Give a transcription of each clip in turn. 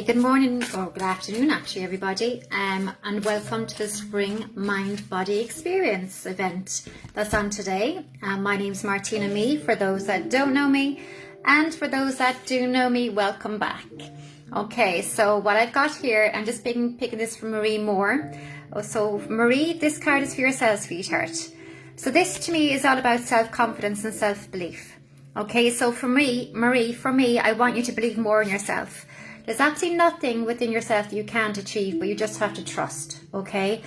Okay, good morning or good afternoon actually everybody, and welcome to the Spring Mind Body Experience event that's on today. My name's Martina Mee, for those that don't know me, and for those that do know me, welcome back. Okay, so what I've got here, I'm just picking this from Marie Moore. So Marie, this card is for yourself, sweetheart. So this to me is all about self-confidence and self-belief. Okay, so for me, Marie, I want you to believe more in yourself. There's absolutely nothing within yourself that you can't achieve, but you just have to trust, okay?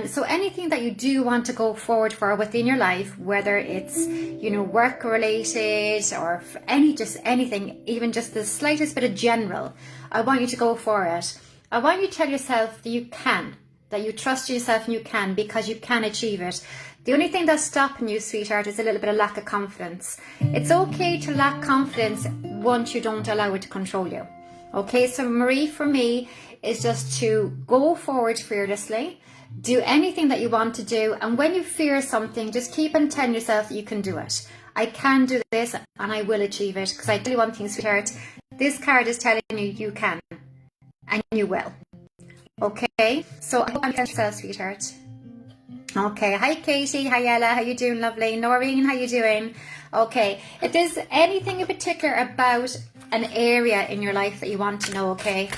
So anything that you do want to go forward for within your life, whether it's, work related or anything, even just the slightest bit of general, I want you to go for it. I want you to tell yourself that you can, that you trust yourself and you can, because you can achieve it. The only thing that's stopping you, sweetheart, is a little bit of lack of confidence. It's okay to lack confidence once you don't allow it to control you. Okay, so Marie, for me, is just to go forward fearlessly, do anything that you want to do, and when you fear something, just keep on telling yourself that you can do it. I can do this and I will achieve it, because I tell you one thing, sweetheart, this card is telling you you can and you will. Okay, so I hope I'm telling yourself, sweetheart. Okay, hi Katie, hi Ella, how you doing, lovely? Noreen, how you doing? Okay, if there's anything in particular about an area in your life that you want to know, okay,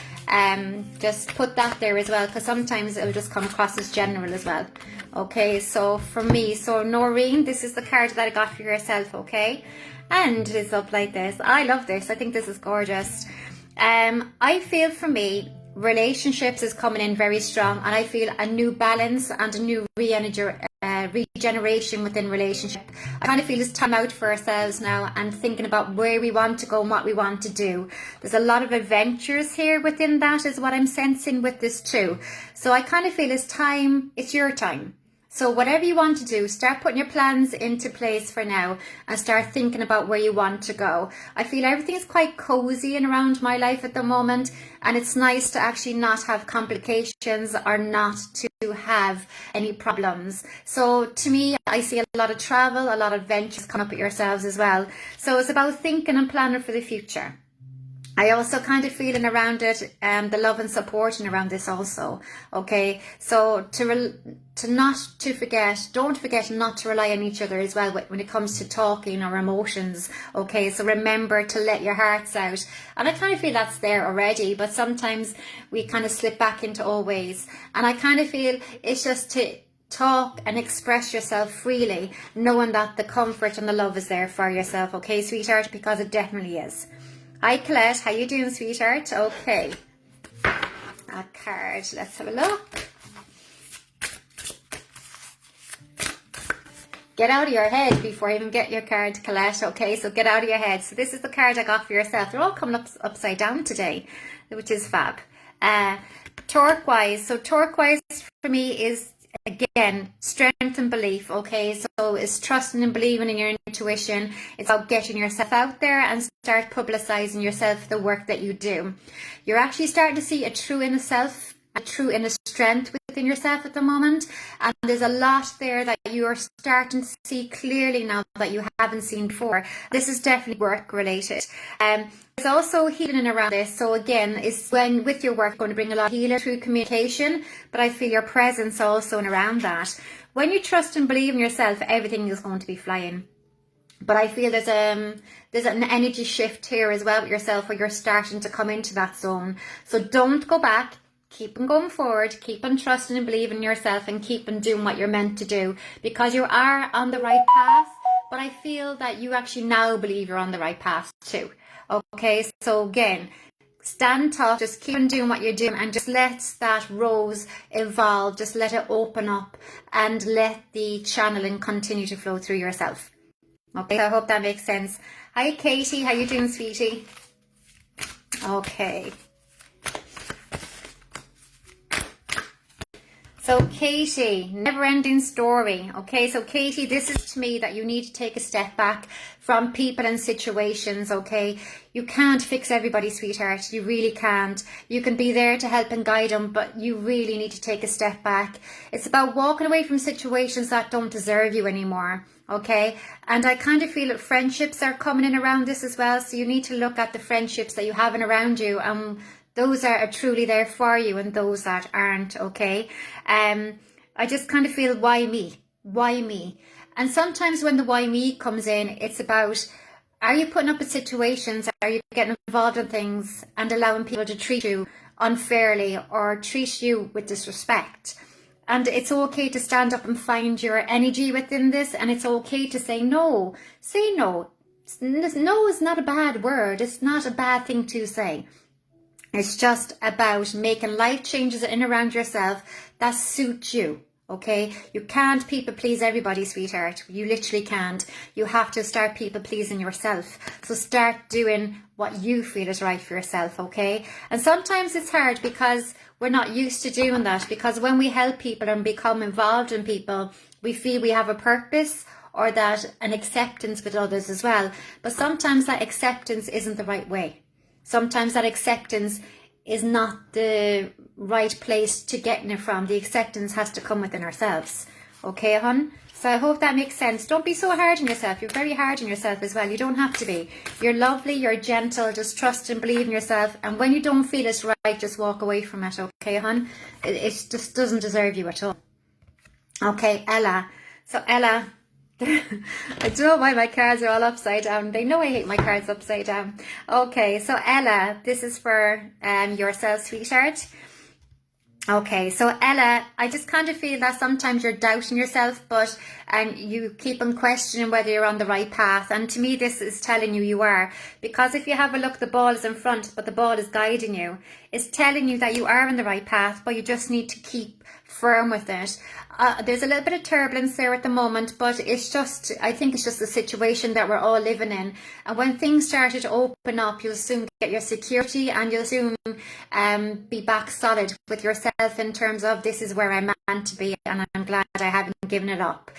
just put that there as well, because sometimes it will just come across as general as well. Okay, so for me, so Noreen, this is the card that I got for yourself, okay, and it's up like this. I love this. I think this is gorgeous. I feel for me, relationships is coming in very strong, and I feel a new balance and a new regeneration within relationship. I kind of feel it's time out for ourselves now and thinking about where we want to go and what we want to do. There's a lot of adventures here within that, is what I'm sensing with this too. So I kind of feel it's your time. So whatever you want to do, start putting your plans into place for now and start thinking about where you want to go. I feel everything's quite cozy and around my life at the moment, and it's nice to actually not have complications or not to have any problems. So to me, I see a lot of travel, a lot of adventures come up with yourselves as well. So it's about thinking and planning for the future. I also kind of feeling around it, the love and supporting around this also. Okay, so don't forget not to rely on each other as well when it comes to talking or emotions. Okay, so remember to let your hearts out. And I kind of feel that's there already, but sometimes we kind of slip back into always. And I kind of feel it's just to talk and express yourself freely, knowing that the comfort and the love is there for yourself. Okay, sweetheart, because it definitely is. Hi Colette, how you doing, sweetheart? Okay, a card, let's have a look. Get out of your head before I even get your card, Colette. Okay, so get out of your head. So this is the card I got for yourself. They're all coming up upside down today, which is fab. Turquoise. So turquoise for me is, again, strength and belief. Okay, so it's trusting and believing in your intuition. It's about getting yourself out there and start publicizing yourself, the work that you do. You're actually starting to see a true inner self, a true inner strength within yourself at the moment, and there's a lot there that you're starting to see clearly now that you haven't seen before. This is definitely work related. There's also healing around this. So again, it's when with your work going to bring a lot of healing through communication, but I feel your presence also and around that. When you trust and believe in yourself, everything is going to be flying. But I feel there's an energy shift here as well with yourself, where you're starting to come into that zone. So don't go back. Keep on going forward, keep on trusting and believing in yourself, and keep on doing what you're meant to do, because you are on the right path. But I feel that you actually now believe you're on the right path too. Okay, so again, stand tall, just keep on doing what you're doing, and just let that rose evolve, just let it open up and let the channeling continue to flow through yourself. Okay, so I hope that makes sense. Hi Katie, how you doing, sweetie? Okay. So Katie, never-ending story. Okay, so Katie, this is to me that you need to take a step back from people and situations, okay? You can't fix everybody, sweetheart. You really can't. You can be there to help and guide them, but you really need to take a step back. It's about walking away from situations that don't deserve you anymore, okay? And I kind of feel that friendships are coming in around this as well, so you need to look at the friendships that you have in around you and those that are truly there for you and those that aren't, okay? I just kind of feel, why me? Why me? And sometimes when the why me comes in, it's about, are you putting up with situations, are you getting involved in things and allowing people to treat you unfairly or treat you with disrespect? And it's okay to stand up and find your energy within this, and it's okay to say no. Say no. No is not a bad word. It's not a bad thing to say. It's just about making life changes in and around yourself that suit you. Okay, you can't people please everybody, sweetheart. You literally can't. You have to start people pleasing yourself. So start doing what you feel is right for yourself, okay? And sometimes it's hard because we're not used to doing that, because when we help people and become involved in people, we feel we have a purpose or that an acceptance with others as well. But sometimes that acceptance isn't the right way. Sometimes that acceptance is not the right place to get it from. The acceptance has to come within ourselves. Okay, hon? So I hope that makes sense. Don't be so hard on yourself. You're very hard on yourself as well. You don't have to be. You're lovely, you're gentle, just trust and believe in yourself. And when you don't feel it's right, just walk away from it, okay, hon? It just doesn't deserve you at all. Okay, Ella. So Ella, I don't know why my cards are all upside down. They know I hate my cards upside down. Okay, so Ella, this is for yourself, sweetheart. Okay, so Ella, I just kind of feel that sometimes you're doubting yourself, but you keep on questioning whether you're on the right path. And to me, this is telling you you are. Because if you have a look, the ball is in front, but the ball is guiding you. It's telling you that you are on the right path, but you just need to keep firm with it. There's a little bit of turbulence there at the moment, but it's just, I think it's just the situation that we're all living in. And when things started to open up, you'll soon get your security and you'll soon be back solid with yourself in terms of, this is where I'm meant to be and I'm glad I haven't given it up.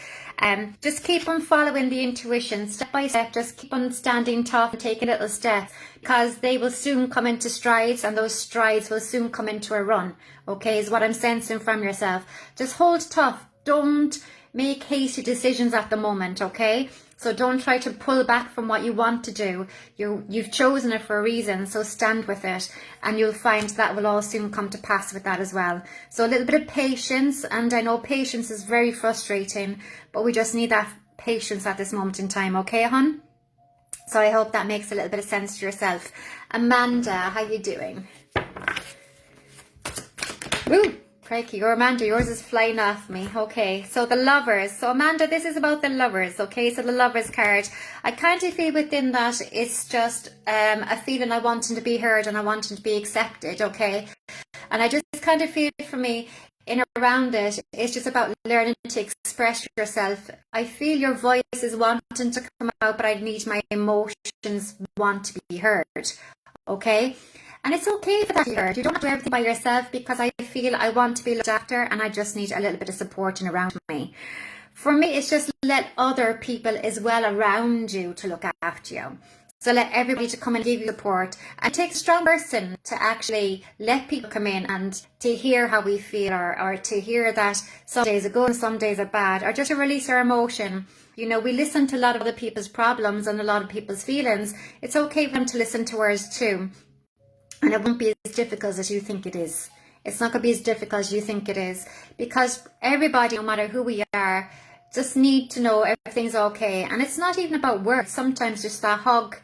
Just keep on following the intuition step by step. Just keep on standing tough and taking little steps, because they will soon come into strides, and those strides will soon come into a run. Okay, is what I'm sensing from yourself. Just hold tough. Don't make hasty decisions at the moment, okay? So don't try to pull back from what you want to do. You've chosen it for a reason, so stand with it, and you'll find that will all soon come to pass with that as well. So a little bit of patience, and I know patience is very frustrating, but we just need that patience at this moment in time, okay, hon? So I hope that makes a little bit of sense to yourself. Amanda, how you doing? Woo! Crikey, or Amanda, yours is flying off me. Okay, so the lovers. So Amanda, this is about the lovers, okay? So the lovers card. I kind of feel within that it's just a feeling I wanting to be heard and I wanting to be accepted, okay? And I just kind of feel for me, in around it, it's just about learning to express yourself. I feel your voice is wanting to come out, but I need my emotions want to be heard, okay? And it's okay for that to be heard. You don't have to do everything by yourself, because I feel I want to be looked after and I just need a little bit of support around me. For me, it's just let other people as well around you to look after you. So let everybody to come and give you support. And it takes a strong person to actually let people come in and to hear how we feel, or to hear that some days are good and some days are bad, or just to release our emotion. You know, we listen to a lot of other people's problems and a lot of people's feelings. It's okay for them to listen to ours too. And it won't be as difficult as you think it is. It's not going to be as difficult as you think it is. Because everybody, no matter who we are, just need to know everything's okay. And it's not even about work. Sometimes just that hug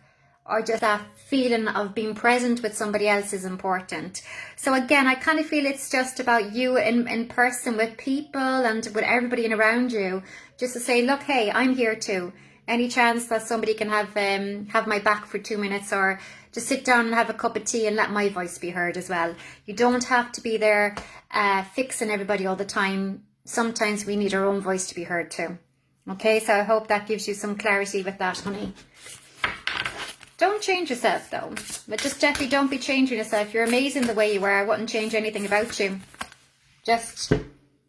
or just that feeling of being present with somebody else is important. So again, I kind of feel it's just about you in person with people and with everybody around you. Just to say, look, hey, I'm here too. Any chance that somebody can have my back for 2 minutes, or just sit down and have a cup of tea and let my voice be heard as well. You don't have to be there fixing everybody all the time. Sometimes we need our own voice to be heard too. Okay, so I hope that gives you some clarity with that, honey. Don't change yourself though, but just definitely don't be changing yourself. You're amazing the way you are. I wouldn't change anything about you. Just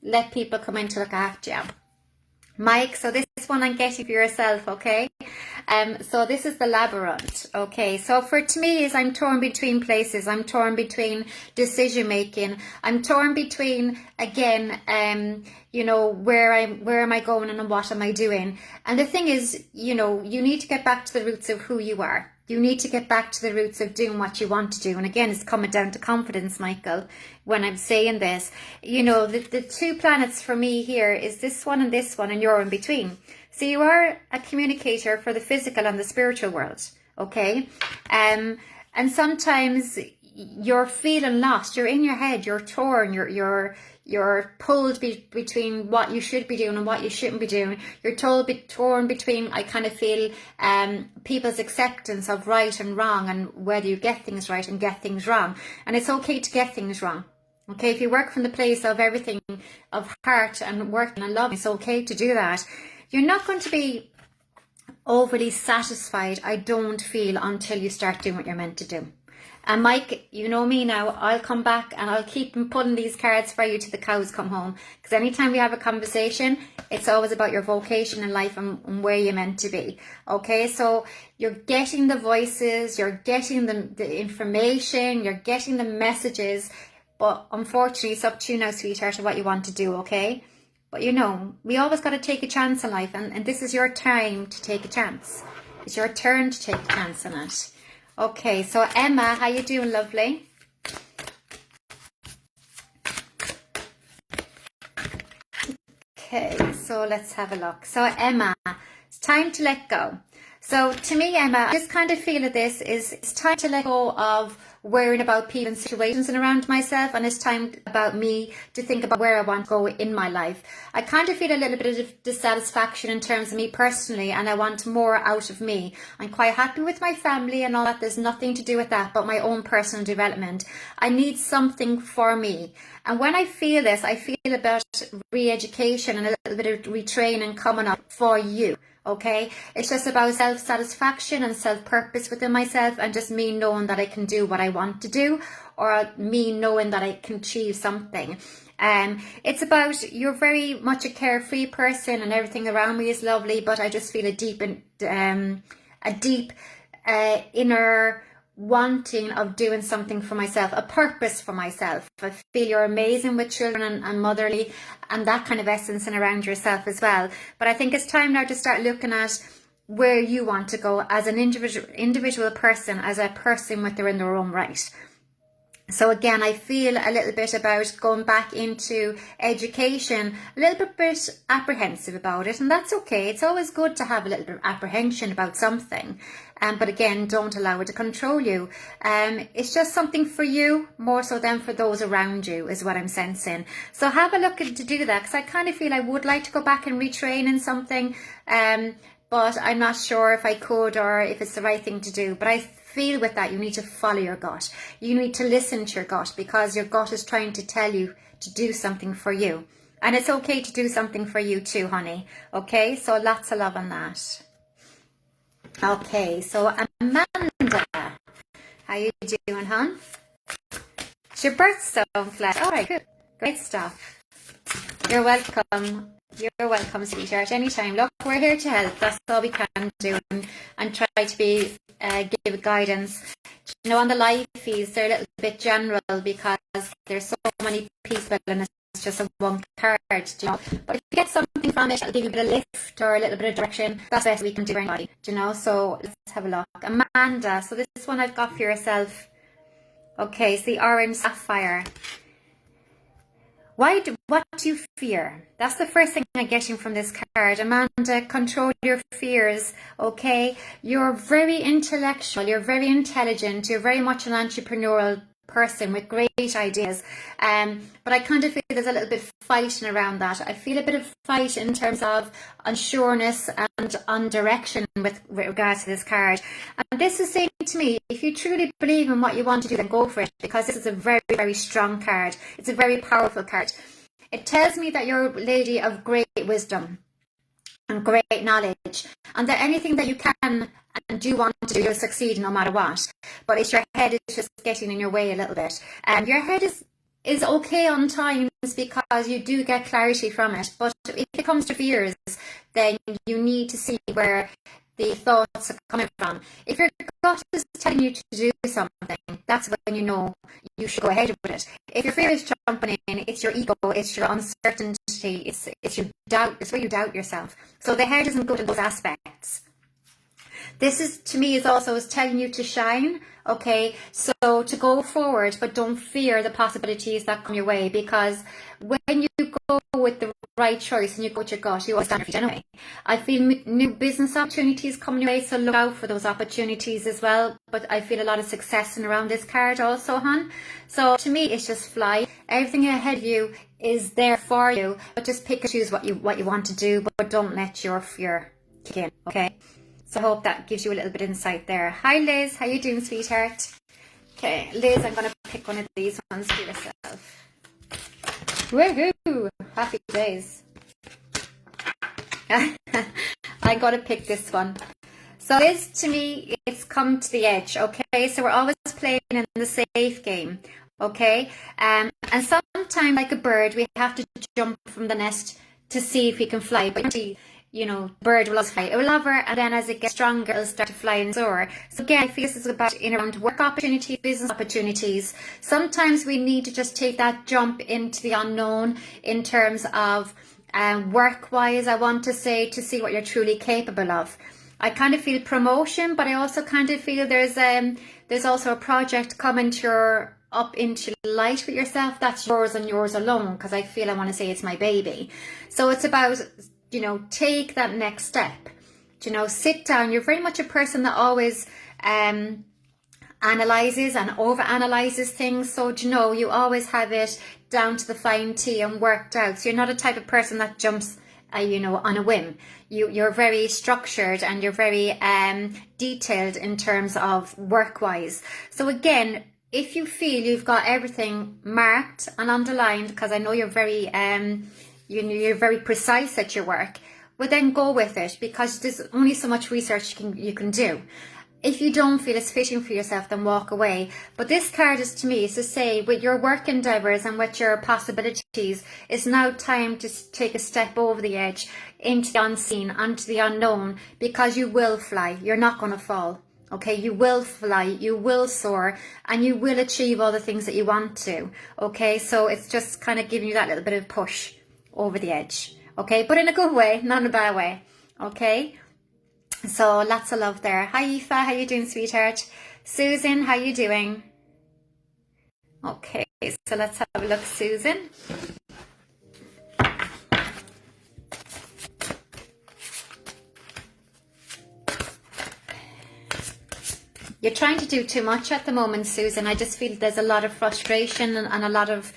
let people come in to look after you. Mike, so this one I'm getting for yourself, okay? So this is the labyrinth, okay? So to me is I'm torn between places. I'm torn between decision making. I'm torn between, again, you know, where am I going and what am I doing? And the thing is, you know, you need to get back to the roots of who you are. You need to get back to the roots of doing what you want to do. And again, it's coming down to confidence, Michael, when I'm saying this. You know, the two planets for me here is this one, and you're in between. So you are a communicator for the physical and the spiritual world, okay? And sometimes you're feeling lost. You're in your head. You're torn. You're pulled between what you should be doing and what you shouldn't be doing. You're torn between, I kind of feel, people's acceptance of right and wrong, and whether you get things right and get things wrong. And it's okay to get things wrong. Okay, if you work from the place of everything, of heart and working and love, it's okay to do that. You're not going to be overly satisfied, I don't feel, until you start doing what you're meant to do. And Mike, you know me now, I'll come back and I'll keep pulling these cards for you till the cows come home. Because anytime we have a conversation, it's always about your vocation in life and where you're meant to be. Okay, so you're getting the voices, you're getting the information, you're getting the messages. But unfortunately, it's up to you now, sweetheart, of what you want to do, okay? But you know, we always got to take a chance in life. And this is your time to take a chance. It's your turn to take a chance on it. Okay, so Emma, how you doing, lovely? Okay, so let's have a look. So Emma, it's time to let go. So to me, Emma, I just kind of feel that this is, it's time to let go of worrying about people and situations and around myself, and it's time about me to think about where I want to go in my life. I kind of feel a little bit of dissatisfaction in terms of me personally, and I want more out of me. I'm quite happy with my family and all that. There's nothing to do with that but my own personal development. I need something for me. And when I feel this, I feel about re-education and a little bit of retraining coming up for you. Okay, it's just about self-satisfaction and self-purpose within myself, and just me knowing that I can do what I want to do, or me knowing that I can achieve something. It's about, you're very much a carefree person and everything around me is lovely, but I just feel a deep inner wanting of doing something for myself, a purpose for myself. I feel you're amazing with children and motherly and that kind of essence and around yourself as well. But I think it's time now to start looking at where you want to go as an individual person, as a person within their own right. So again, I feel a little bit about going back into education, a little bit apprehensive about it, and that's okay. It's always good to have a little bit of apprehension about something, but again, don't allow it to control you. It's just something for you more so than for those around you, is what I'm sensing. So have a look to do that, because I kind of feel I would like to go back and retrain in something, but I'm not sure if I could or if it's the right thing to do. But I feel with that, you need to follow your gut. You need to listen to your gut, because your gut is trying to tell you to do something for you. And it's okay to do something for you too, honey. Okay, so lots of love on that. Okay, so Amanda, how you doing, hon? It's your birthstone flash. All right, good. Great stuff. You're welcome. You're welcome, sweetheart. Anytime. Look, we're here to help. That's all we can do, and try to be give guidance. You know, on the live feeds, they're a little bit general because there's so many people and it's just a one card, you know. But if you get something from it, it'll give you a bit of lift or a little bit of direction. That's the best we can do for anybody, you know. So let's have a look. Amanda, so this one I've got for yourself. Okay, it's the orange sapphire. What do you fear? That's the first thing I'm getting from this card. Amanda, control your fears, okay? You're very intellectual, you're very intelligent, you're very much an entrepreneurial person with great ideas. But I kind of feel there's a little bit of fighting around that. I feel a bit of fight in terms of unsureness and on direction with regards to this card. And this is saying to me, if you truly believe in what you want to do, then go for it, because this is a very, very strong card. It's a very powerful card. It tells me that you're a lady of great wisdom and great knowledge, and that anything that you can and do want to do, you'll succeed no matter what. But it's your head is just getting in your way a little bit. Your head is okay on times because you do get clarity from it. But if it comes to fears, then you need to see where the thoughts are coming from. If your gut is telling you to do something, that's when you know you should go ahead with it. If your fear is jumping in, it's your ego, it's your uncertainty, it's your doubt, it's where you doubt yourself. So the head isn't good in those aspects. This is, to me, is also is telling you to shine. Okay, so to go forward, but don't fear the possibilities that come your way, because when you go with the right choice and you go with your gut, you always stand for anyway. I feel new business opportunities coming your way, so look out for those opportunities as well. But I feel a lot of success in around this card also, hon. So to me, it's just fly. Everything ahead of you is there for you, but just pick and choose what you want to do, but don't let your fear kick in. Okay. So I hope that gives you a little bit of insight there. Hi Liz, how you doing, sweetheart? Okay, Liz, I'm going to pick one of these ones for yourself. Woohoo! Happy days. I got to pick this one. So Liz, to me, it's come to the edge, okay? So we're always playing in the safe game, okay? And sometimes, like a bird, we have to jump from the nest to see if we can fly. But you know, bird will always fly. It will hover, and then as it gets stronger, it'll start to fly and soar. So again, I feel this is about in around work opportunities, business opportunities. Sometimes we need to just take that jump into the unknown in terms of work-wise, I want to say, to see what you're truly capable of. I kind of feel promotion, but I also kind of feel there's also a project coming to up into light with yourself that's yours and yours alone, because I feel I want to say it's my baby. So it's about, you know, take that next step. You know, sit down. You're very much a person that always analyzes and overanalyzes things. So, you know, you always have it down to the fine tea and worked out. So you're not a type of person that jumps, you know, on a whim. You're very structured and you're very detailed in terms of work-wise. So again, if you feel you've got everything marked and underlined, because I know you're very you're very precise at your work, well then go with it, because there's only so much research you can do. If you don't feel it's fitting for yourself, then walk away. But this card is, to me, is to say, with your work endeavours and with your possibilities, it's now time to take a step over the edge into the unseen, into the unknown, because you will fly. You're not going to fall. Okay, you will fly, you will soar, and you will achieve all the things that you want to. Okay, so it's just kind of giving you that little bit of push over the edge. Okay, but in a good way, not in a bad way. Okay, so lots of love there. Hi Aoife, how you doing, sweetheart? Susan, how you doing? Okay, so let's have a look, Susan. You're trying to do too much at the moment, Susan. I just feel there's a lot of frustration and a lot of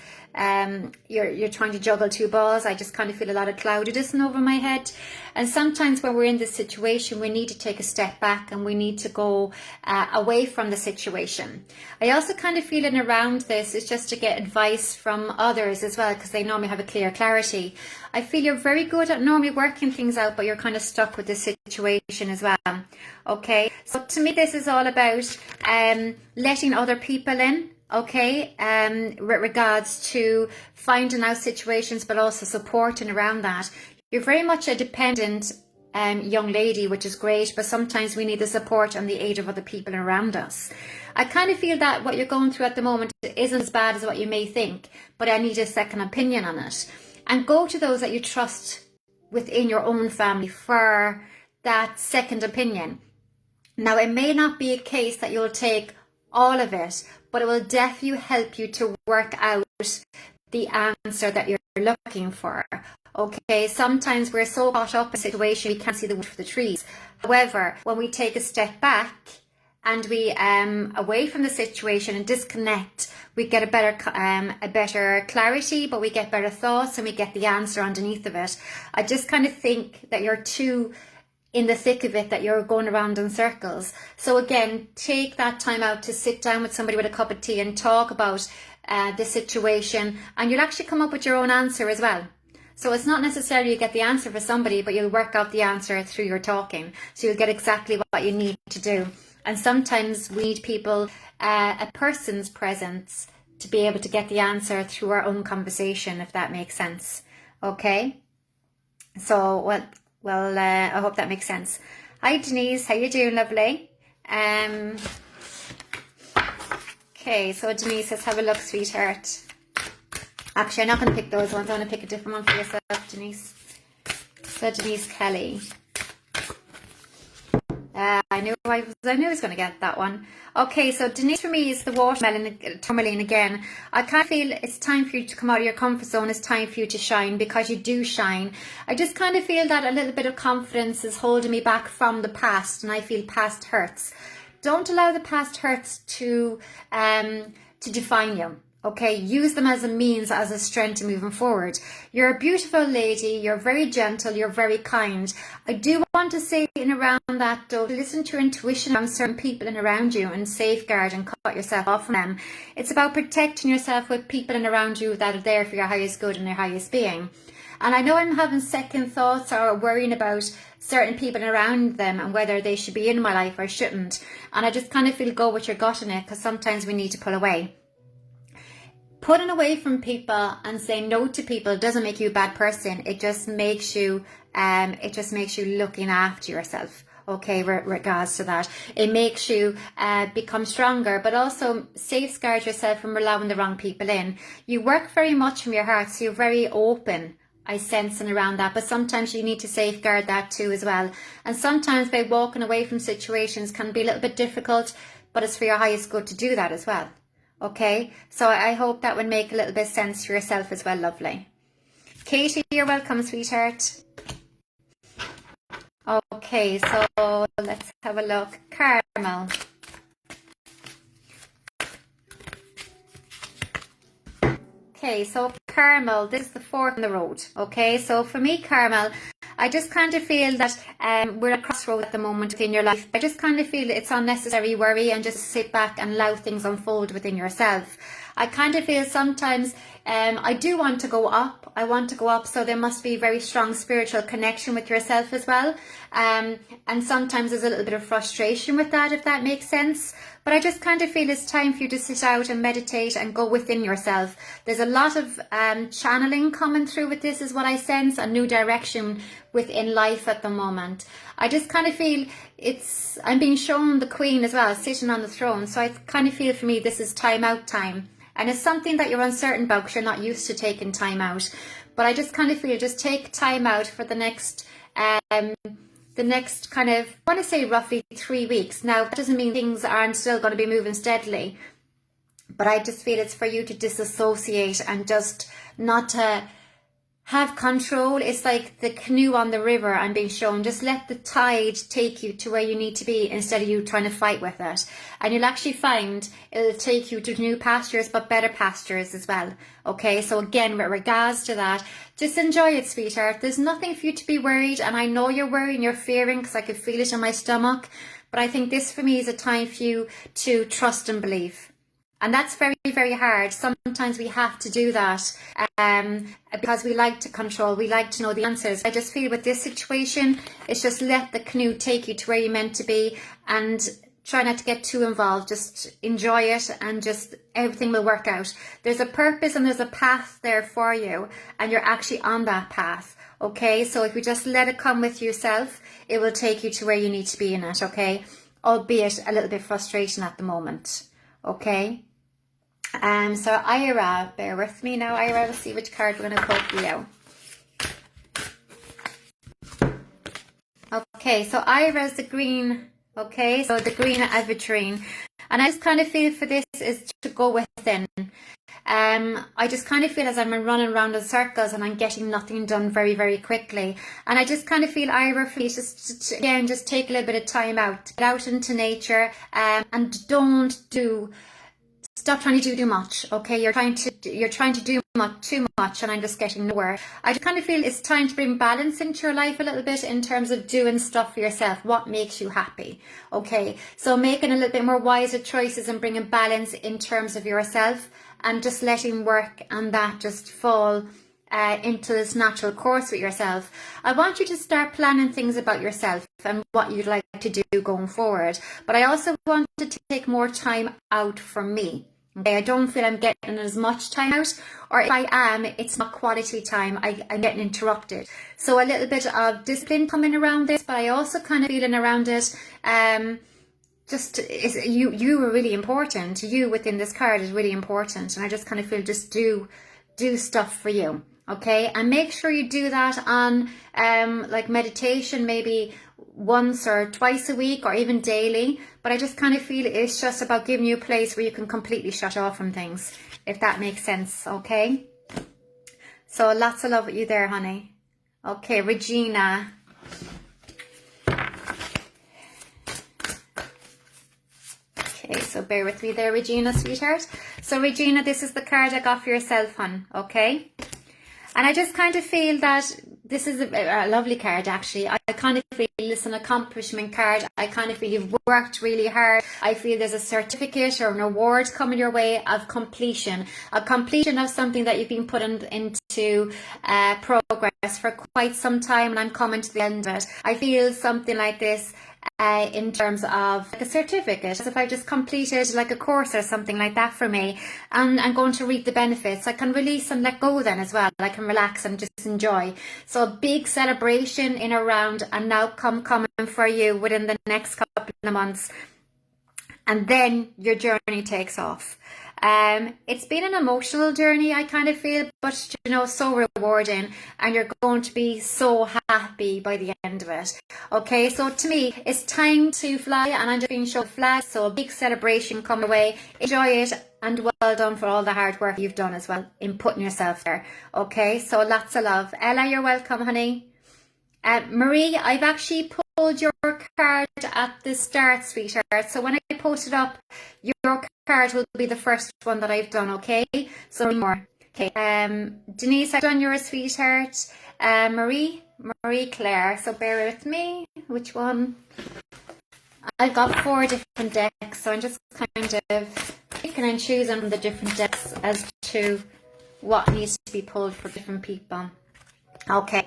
you're trying to juggle two balls. I just kind of feel a lot of cloudiness over my head. And sometimes when we're in this situation, we need to take a step back and we need to go away from the situation. I also kind of feel in around this is just to get advice from others as well, because they normally have a clear clarity. I feel you're very good at normally working things out, but you're kind of stuck with the situation as well. Okay, so to me this is all about letting other people in. Okay, with regards to finding out situations, but also supporting around that. You're very much a dependent young lady, which is great, but sometimes we need the support and the aid of other people around us. I kind of feel that what you're going through at the moment isn't as bad as what you may think, but I need a second opinion on it. And go to those that you trust within your own family for that second opinion. Now, it may not be a case that you'll take all of it, but it will definitely help you to work out the answer that you're looking for. Okay, sometimes we're so caught up in a situation we can't see the wood for the trees. However, when we take a step back and we away from the situation and disconnect, we get a better clarity, but we get better thoughts and we get the answer underneath of it. I just kind of think that you're too in the thick of it, that you're going around in circles. So again, take that time out to sit down with somebody with a cup of tea and talk about the situation, and you'll actually come up with your own answer as well. So it's not necessarily you get the answer for somebody, but you'll work out the answer through your talking. So you'll get exactly what you need to do. And sometimes we need people, a person's presence, to be able to get the answer through our own conversation, if that makes sense. Okay? So, well, I hope that makes sense. Hi Denise, how you doing, lovely? Okay, so Denise says, have a look, sweetheart. Actually, I'm not going to pick those ones. I'm going to pick a different one for yourself, Denise. So Denise Kelly. I knew I was going to get that one. Okay, so Denise for me is the watermelon tourmaline again. I kind of feel it's time for you to come out of your comfort zone. It's time for you to shine, because you do shine. I just kind of feel that a little bit of confidence is holding me back from the past, and I feel past hurts. Don't allow the past hurts to define you. Okay, use them as a means, as a strength to moving forward. You're a beautiful lady. You're very gentle. You're very kind. I do want to say in around that, though, listen to your intuition around certain people and around you, and safeguard and cut yourself off from them. It's about protecting yourself with people and around you that are there for your highest good and your highest being. And I know I'm having second thoughts or worrying about certain people around them and whether they should be in my life or shouldn't. And I just kind of feel go with your gut in it, because sometimes we need to pull away. Pulling away from people and saying no to people doesn't make you a bad person. It just makes you looking after yourself. Okay, regards to that, it makes you become stronger, but also safeguard yourself from allowing the wrong people in. You work very much from your heart, so you're very open, I sense, and around that, but sometimes you need to safeguard that too as well. And sometimes by walking away from situations can be a little bit difficult, but it's for your highest good to do that as well. Okay, so I hope that would make a little bit of sense for yourself as well, lovely. Katie, you're welcome, sweetheart. Okay, so let's have a look. Caramel. Okay, so Caramel, this is the fork in the road. Okay, so for me, Caramel, I just kind of feel that we're at a crossroads at the moment within your life. I just kind of feel it's unnecessary worry, and just sit back and allow things unfold within yourself. I kind of feel sometimes I do want to go up. I want to go up, so there must be a very strong spiritual connection with yourself as well. And sometimes there's a little bit of frustration with that, if that makes sense. But I just kind of feel it's time for you to sit out and meditate and go within yourself. There's a lot of channeling coming through with this, is what I sense, a new direction within life at the moment. I just kind of feel I'm being shown the Queen as well, sitting on the throne. So I kind of feel for me this is time out time. And it's something that you're uncertain about because you're not used to taking time out. But I just kind of feel just take time out for the next kind of, I want to say roughly 3 weeks. Now, that doesn't mean things aren't still going to be moving steadily. But I just feel it's for you to disassociate and just not to have control. It's like the canoe on the river I'm being shown. Just let the tide take you to where you need to be instead of you trying to fight with it. And you'll actually find it'll take you to new pastures, but better pastures as well. Okay, so again, with regards to that, just enjoy it, sweetheart. There's nothing for you to be worried. And I know you're worried and you're fearing, because I could feel it in my stomach. But I think this for me is a time for you to trust and believe. And that's very, very hard. Sometimes we have to do that because we like to control. We like to know the answers. I just feel with this situation, it's just let the canoe take you to where you're meant to be, and try not to get too involved. Just enjoy it, and just everything will work out. There's a purpose and there's a path there for you, and you're actually on that path. Okay, so if you just let it come with yourself, it will take you to where you need to be in it. Okay, albeit a little bit frustrating at the moment. Okay. So Ira, bear with me now, Ira. Let's see which card we're going to pull for you. Okay, so Ira is the green. Okay, so the green aventurine. And I just kind of feel for this is to go within. I just kind of feel as I'm running around in circles and I'm getting nothing done very, very quickly. And I just kind of feel, Ira, for you just again, just take a little bit of time out. Get out into nature and stop trying to do too much. Okay, you're trying to do too much, and I'm just getting nowhere. I just kind of feel it's time to bring balance into your life a little bit in terms of doing stuff for yourself. What makes you happy? Okay, so making a little bit more wiser choices and bringing balance in terms of yourself, and just letting work and that just fall into this natural course with yourself. I want you to start planning things about yourself and what you'd like to do going forward. But I also want to take more time out for me. Okay, I don't feel I'm getting as much time out, or if I am, it's not quality time. I'm getting interrupted. So a little bit of discipline coming around this, but I also kind of feeling around it. You are really important. You within this card is really important, and I just kind of feel just do stuff for you. Okay, and make sure you do that on like meditation, maybe once or twice a week or even daily. But I just kind of feel it's just about giving you a place where you can completely shut off from things, if that makes sense. Okay, so lots of love with you there, honey. Okay, Regina. Okay, so bear with me there, Regina, sweetheart. So Regina, this is the card I got for yourself, hon. Okay, and I just kind of feel that this is a lovely card, actually. I kind of feel it's an accomplishment card. I kind of feel you've worked really hard. I feel there's a certificate or an award coming your way of completion. A completion of something that you've been putting into progress for quite some time, and I'm coming to the end of it. I feel something like this in terms of like a certificate, as if I just completed like a course or something like that for me, and I'm going to reap the benefits. I can release and let go then as well. I can relax and just enjoy. So a big celebration in around an outcome coming for you within the next couple of months, and then your journey takes off. It's been an emotional journey, I kind of feel, but you know, so rewarding, and you're going to be so happy by the end of it. Okay, so to me, it's time to fly, and I'm just being shown flag, so a big celebration coming away. Enjoy it, and well done for all the hard work you've done as well in putting yourself there. Okay, so lots of love. Ella, you're welcome, honey. Marie, I've actually pulled your card at the start, sweetheart. So when I post it up, your card will be the first one that I've done, okay? So more. Okay. Denise, I've done yours, sweetheart. Marie Claire. So bear with me. Which one? I've got 4 different decks, so I'm just kind of picking and choosing from the different decks as to what needs to be pulled for different people. Okay.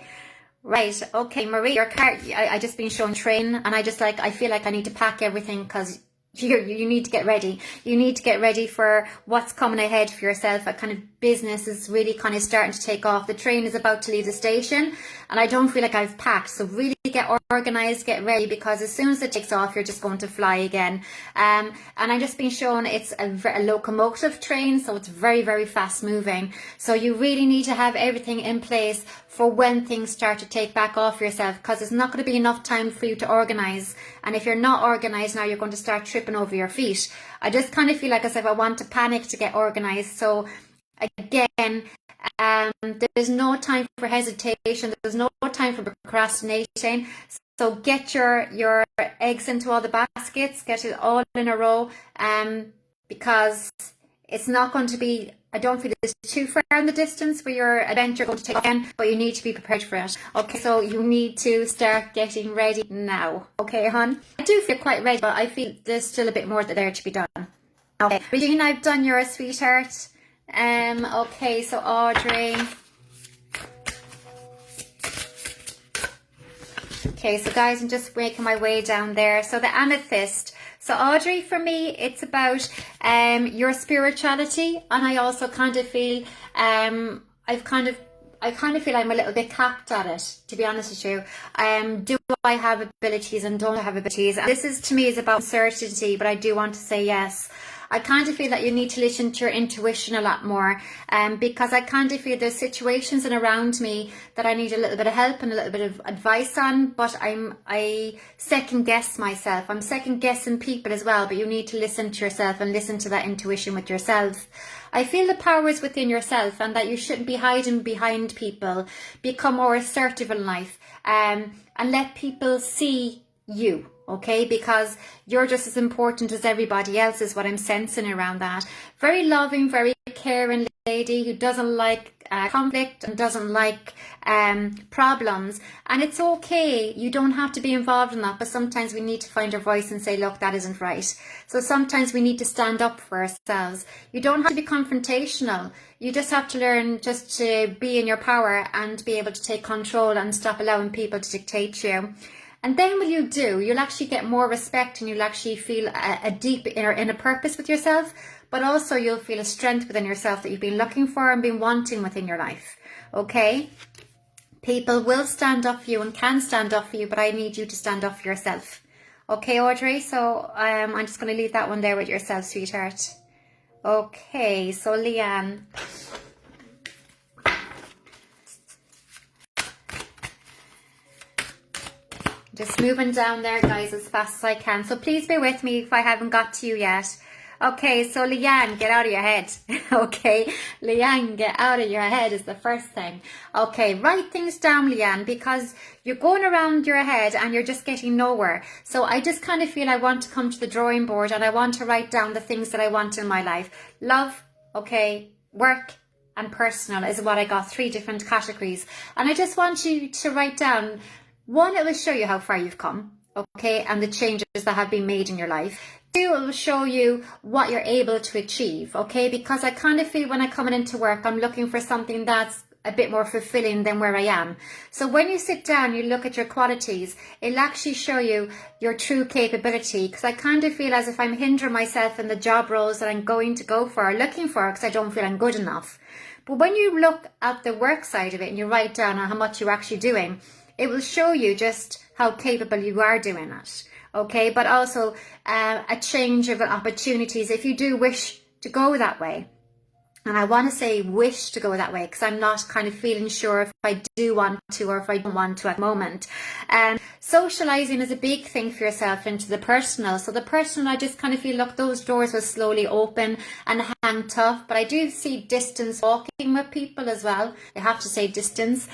Right, okay, Marie, your card, I just been shown train, and I feel like I need to pack everything, because you need to get ready. You need to get ready for what's coming ahead for yourself. A kind of business is really kind of starting to take off. The train is about to leave the station, and I don't feel like I've packed. So really get organized, get ready, because as soon as it takes off, you're just going to fly again. And I'm just being shown it's a locomotive train, so it's very, very fast moving. So you really need to have everything in place for when things start to take back off yourself, because there's not going to be enough time for you to organize. And if you're not organized now, you're going to start tripping over your feet. I just kind of feel like as if I want to panic to get organized. So again, there's no time for hesitation. There's no time for procrastinating. So get your eggs into all the baskets, get it all in a row, because it's not going to be, I don't feel it's too far in the distance for your adventure going to take again, but you need to be prepared for it. Okay, so you need to start getting ready now. Okay, hon? I do feel quite ready, but I feel there's still a bit more there to be done. Okay, Regina, I've done yours, sweetheart. Okay, so Audrey. Okay, so guys, I'm just making my way down there. So the amethyst. So Audrey, for me, it's about your spirituality, and I also kind of feel I kind of feel I'm a little bit capped at it, to be honest with you. Do I have abilities and don't I have abilities? And this is, to me, is about uncertainty, but I do want to say yes. I kind of feel that you need to listen to your intuition a lot more, because I kind of feel there's situations and around me that I need a little bit of help and a little bit of advice on, but I second guess myself. I'm second guessing people as well, but you need to listen to yourself and listen to that intuition with yourself. I feel the power is within yourself, and that you shouldn't be hiding behind people. Become more assertive in life, and let people see you. Okay, because you're just as important as everybody else is what I'm sensing around that. Very loving, very caring lady who doesn't like conflict and doesn't like problems. And it's okay. You don't have to be involved in that, but sometimes we need to find our voice and say, look, that isn't right. So sometimes we need to stand up for ourselves. You don't have to be confrontational. You just have to learn just to be in your power and be able to take control and stop allowing people to dictate to you. And then when you do, you'll actually get more respect, and you'll actually feel a deep inner purpose with yourself, but also you'll feel a strength within yourself that you've been looking for and been wanting within your life. Okay? People will stand up for you and can stand up for you, but I need you to stand up for yourself. Okay, Audrey? So I'm just going to leave that one there with yourself, sweetheart. Okay, so Leanne. Just moving down there, guys, as fast as I can. So please bear with me if I haven't got to you yet. Okay, so Leanne, get out of your head. Okay, Leanne, get out of your head is the first thing. Okay, write things down, Leanne, because you're going around your head and you're just getting nowhere. So I just kind of feel I want to come to the drawing board and I want to write down the things that I want in my life. Love, okay, work and personal is what I got, 3 different categories. And I just want you to write down, one, it will show you how far you've come, okay, and the changes that have been made in your life. 2, it will show you what you're able to achieve, okay, because I kind of feel when I'm coming into work, I'm looking for something that's a bit more fulfilling than where I am. So when you sit down, you look at your qualities, it'll actually show you your true capability, because I kind of feel as if I'm hindering myself in the job roles that I'm going to go for or looking for because I don't feel I'm good enough. But when you look at the work side of it and you write down on how much you're actually doing, it will show you just how capable you are doing it. Okay, but also a change of opportunities if you do wish to go that way. And I want to say wish to go that way because I'm not kind of feeling sure if I do want to or if I don't want to at the moment. Socializing is a big thing for yourself into the personal. So the personal, I just kind of feel, look, those doors will slowly open and hang tough. But I do see distance walking with people as well. I have to say distance.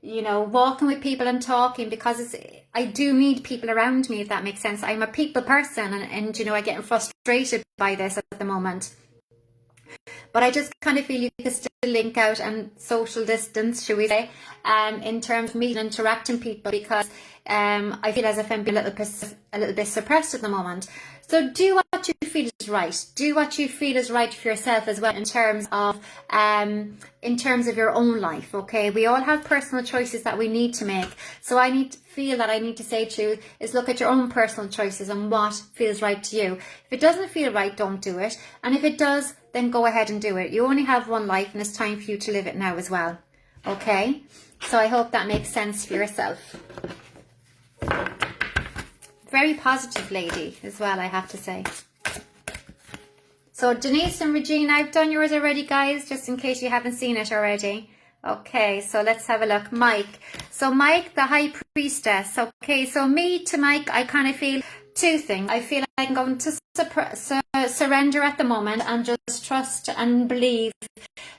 You know, walking with people and talking, because I do need people around me, if that makes sense. I'm a people person and you know, I get frustrated by this at the moment. But I just kind of feel you can still link out and social distance, should we say, in terms of meeting and interacting people, because I feel as if I'm being a little bit suppressed at the moment. So do what you feel is right. Do what you feel is right for yourself as well in terms of your own life. Okay, we all have personal choices that we need to make. So I need to say to you is look at your own personal choices and what feels right to you. If it doesn't feel right, don't do it. And if it does, then go ahead and do it. You only have one life and it's time for you to live it now as well. Okay, so I hope that makes sense for yourself. Very positive lady as well, I have to say. So Denise and Regina, I've done yours already, guys, just in case you haven't seen it already. Okay, so let's have a look. Mike. So Mike, the high priestess. Okay, so me to Mike, I kind of feel 2 things. I feel like I'm going to surrender at the moment and just trust and believe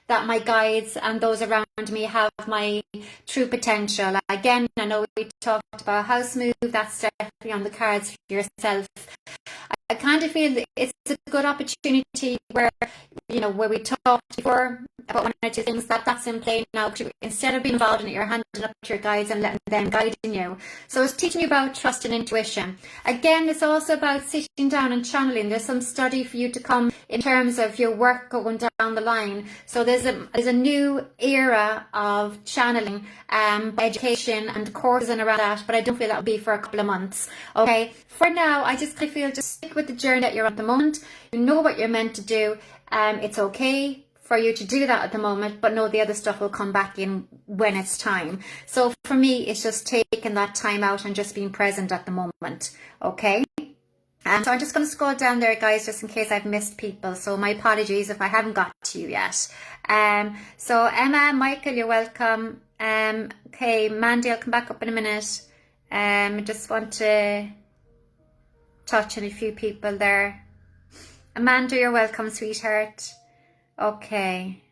that my guides and those around me have my true potential. Again, I know we talked about house move, that's definitely on the cards for yourself. I kind of feel it's a good opportunity where, you know, where we talked before about 1 or 2 things that's in play now. Instead of being involved in it, you're handing up to your guides and letting them guiding you. So it's teaching you about trust and intuition. Again, it's also about sitting down and channeling. There's some study for you to come in terms of your work going down the line. So there's a new era of channeling, education and courses and around that, but I don't feel that will be for a couple of months. Okay, for now, I just feel just stick with the journey that you're on at the moment. You know what you're meant to do. It's okay for you to do that at the moment, but no, the other stuff will come back in when it's time. So for me, it's just taking that time out and just being present at the moment. Okay. So I'm just going to scroll down there, guys, just in case I've missed people. So my apologies if I haven't got to you yet. So Emma, Michael, you're welcome. Okay, Mandy, I'll come back up in a minute. I just want to touch on a few people there. Amanda, you're welcome, sweetheart. Okay.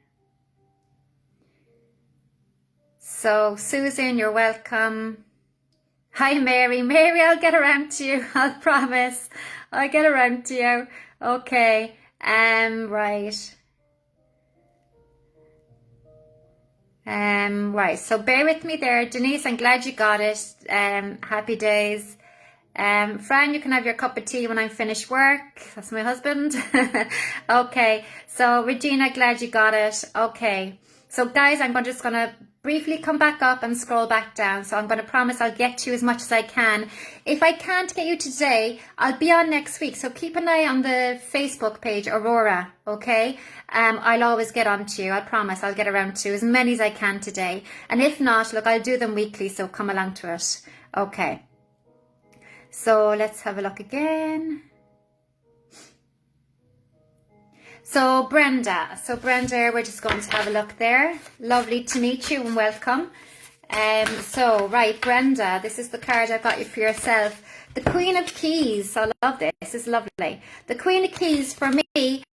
So Susan, you're welcome. Hi, Mary. Mary, I'll get around to you. I'll promise. I'll get around to you. Okay. Right. Right. So bear with me there. Denise, I'm glad you got it. Happy days. Fran, you can have your cup of tea when I'm finished work. That's my husband. Okay. So Regina, glad you got it. Okay. So guys, I'm just going to briefly come back up and scroll back down. So I'm going to promise I'll get to you as much as I can. If I can't get you today, I'll be on next week. So keep an eye on the Facebook page, Aurora. Okay. I'll always get on to you. I promise I'll get around to as many as I can today. And if not, look, I'll do them weekly. So come along to it. Okay. So let's have a look again. So Brenda, we're just going to have a look there. Lovely to meet you and welcome. So, right, Brenda, this is the card I've got you for yourself. The Queen of Keys. I love this. This is lovely. The Queen of Keys, for me, it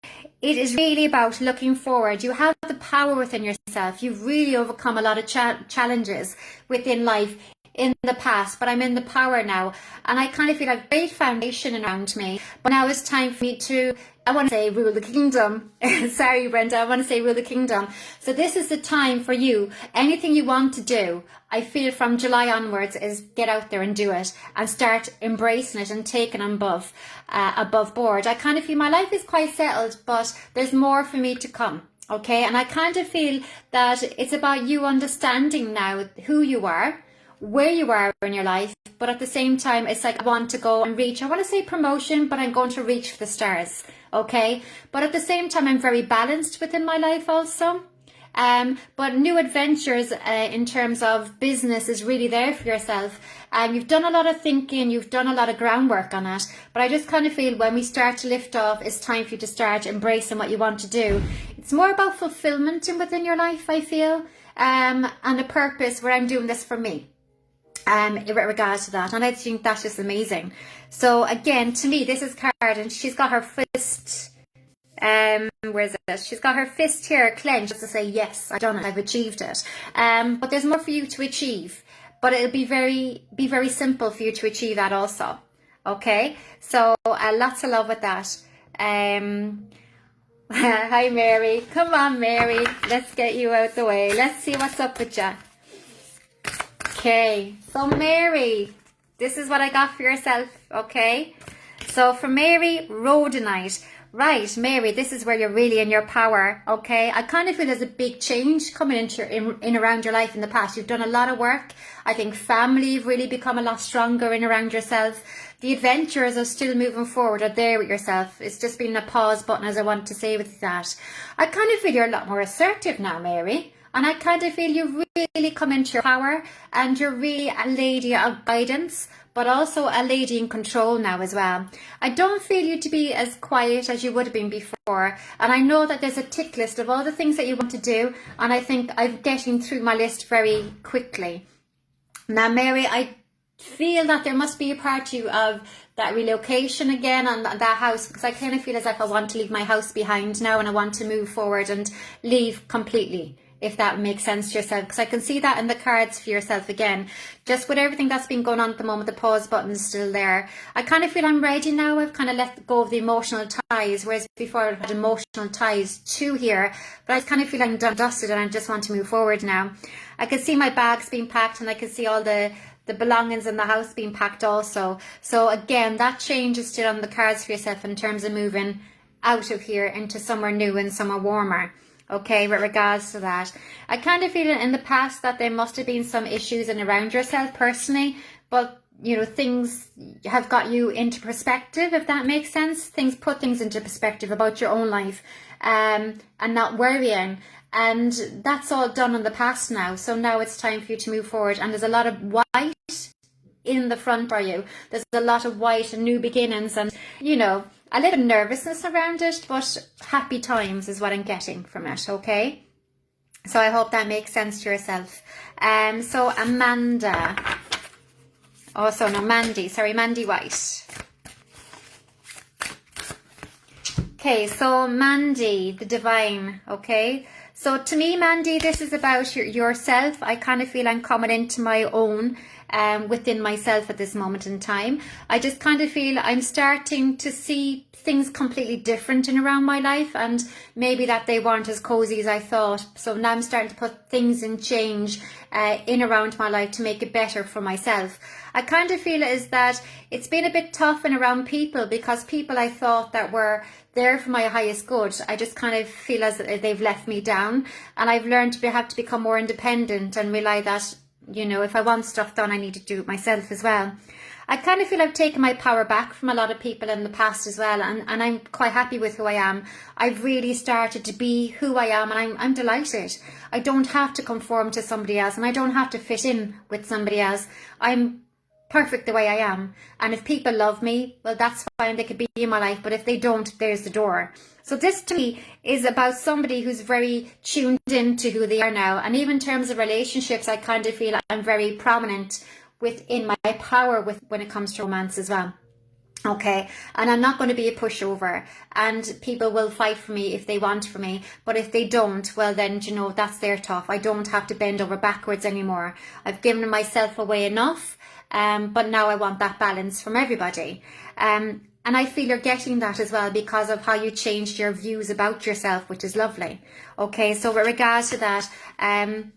is really about looking forward. You have the power within yourself. You've really overcome a lot of challenges within life in the past, but I'm in the power now, and I kind of feel like a great foundation around me. But now it's time for me to, I want to say, rule the kingdom. Sorry, Brenda, I want to say rule the kingdom. So this is the time for you. Anything you want to do, I feel from July onwards, is get out there and do it and start embracing it and taking above board. I kind of feel my life is quite settled, but there's more for me to come. Okay, and I kind of feel that it's about you understanding now who you are, where you are in your life, but at the same time, it's like I want to go and reach, I want to say promotion, but I'm going to reach for the stars, okay? But at the same time, I'm very balanced within my life also. But new adventures in terms of business is really there for yourself. You've done a lot of thinking, you've done a lot of groundwork on it, but I just kind of feel when we start to lift off, it's time for you to start embracing what you want to do. It's more about fulfillment within your life, I feel, and a purpose where I'm doing this for me. In regards to that, and I think that's just amazing. So again, to me, this is card, and she's got her fist, where is it? She's got her fist here clenched to say, yes, I've done it, I've achieved it. But there's more for you to achieve, but it'll be very simple for you to achieve that also. Okay, so lots of love with that. Hi Mary, come on Mary, let's get you out the way. Let's see what's up with you. Okay, so Mary, this is what I got for yourself, okay? So for Mary, rhodonite. Right, Mary, this is where you're really in your power, okay? I kind of feel there's a big change coming in around your life in the past. You've done a lot of work. I think family, you've really become a lot stronger in around yourself. The adventures are still moving forward, are there with yourself. It's just been a pause button, as I want to say with that. I kind of feel you're a lot more assertive now, Mary. And I kind of feel you really come into your power, and you're really a lady of guidance, but also a lady in control now as well. I don't feel you to be as quiet as you would have been before. And I know that there's a tick list of all the things that you want to do. And I think I'm getting through my list very quickly. Now, Mary, I feel that there must be a part of you of that relocation again on that house, because I kind of feel as if I want to leave my house behind now, and I want to move forward and leave completely, if that makes sense to yourself, because I can see that in the cards for yourself again. Just with everything that's been going on at the moment, the pause button is still there. I kind of feel I'm ready now. I've kind of let go of the emotional ties, whereas before I had emotional ties to here, but I kind of feel I'm done dusted and I just want to move forward now. I can see my bags being packed, and I can see all the belongings in the house being packed also. So again, that change is still on the cards for yourself in terms of moving out of here into somewhere new and somewhere warmer. Okay, with regards to that, I kind of feel in the past that there must have been some issues in around yourself personally, but you know, things have got you into perspective, if that makes sense. Things put things into perspective about your own life, and not worrying. And that's all done in the past now. So now it's time for you to move forward. And there's a lot of white in the front for you. There's a lot of white and new beginnings, and you know, a little nervousness around it, but happy times is what I'm getting from it, okay? So I hope that makes sense to yourself. So Amanda, Mandy White. Okay, so Mandy, the divine, okay? So to me, Mandy, this is about yourself. I kind of feel I'm coming into my own within myself at this moment in time. I just kind of feel I'm starting to see things completely different in around my life, and maybe that they weren't as cozy as I thought. So now I'm starting to put things in change in around my life to make it better for myself. I kind of feel is that it's been a bit tough and around people, because people I thought that were there for my highest good, I just kind of feel as they've left me down, and I've learned to have to become more independent and realize that, you know, if I want stuff done, I need to do it myself as well. I kind of feel I've taken my power back from a lot of people in the past as well, and I'm quite happy with who I am. I've really started to be who I am, and I'm delighted. I don't have to conform to somebody else, and I don't have to fit in with somebody else. I'm perfect the way I am. And if people love me, well, that's fine. They could be in my life. But if they don't, there's the door. So this to me is about somebody who's very tuned into who they are now. And even in terms of relationships, I kind of feel I'm very prominent within my power when it comes to romance as well. Okay, and I'm not going to be a pushover, and people will fight for me if they want for me, but if they don't, well then, you know, that's their tough. I don't have to bend over backwards anymore. I've given myself away enough, but now I want that balance from everybody. And I feel you're getting that as well because of how you changed your views about yourself, which is lovely. Okay, so with regards to that,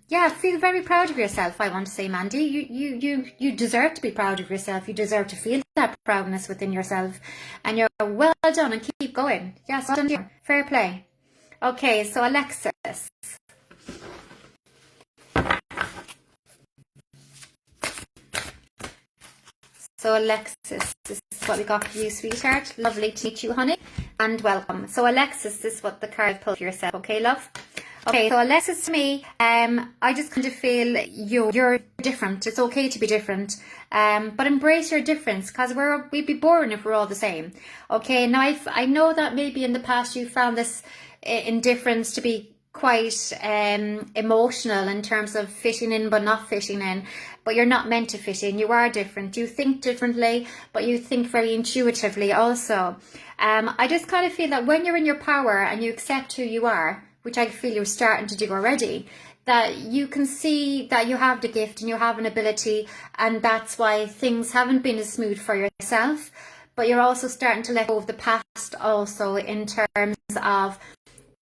yeah, feel very proud of yourself, I want to say, Mandy. You deserve to be proud of yourself. You deserve to feel that proudness within yourself. And you're well done, and keep going. Yes, well done. Fair play. Okay, so Alexis. So Alexis, this is what we got for you, sweetheart. Lovely to meet you, honey, and welcome. So Alexis, this is what the card pulled for yourself, okay, love? Okay, so Alexis, to me, I just kind of feel you're different. It's okay to be different, but embrace your difference, because we'd be boring if we're all the same. Okay, now I know that maybe in the past you found this indifference to be quite emotional in terms of fitting in but not fitting in, but you're not meant to fit in. You are different. You think differently, but you think very intuitively also. I just kind of feel that when you're in your power and you accept who you are, which I feel you're starting to do already, that you can see that you have the gift and you have an ability, and that's why things haven't been as smooth for yourself, but you're also starting to let go of the past also in terms of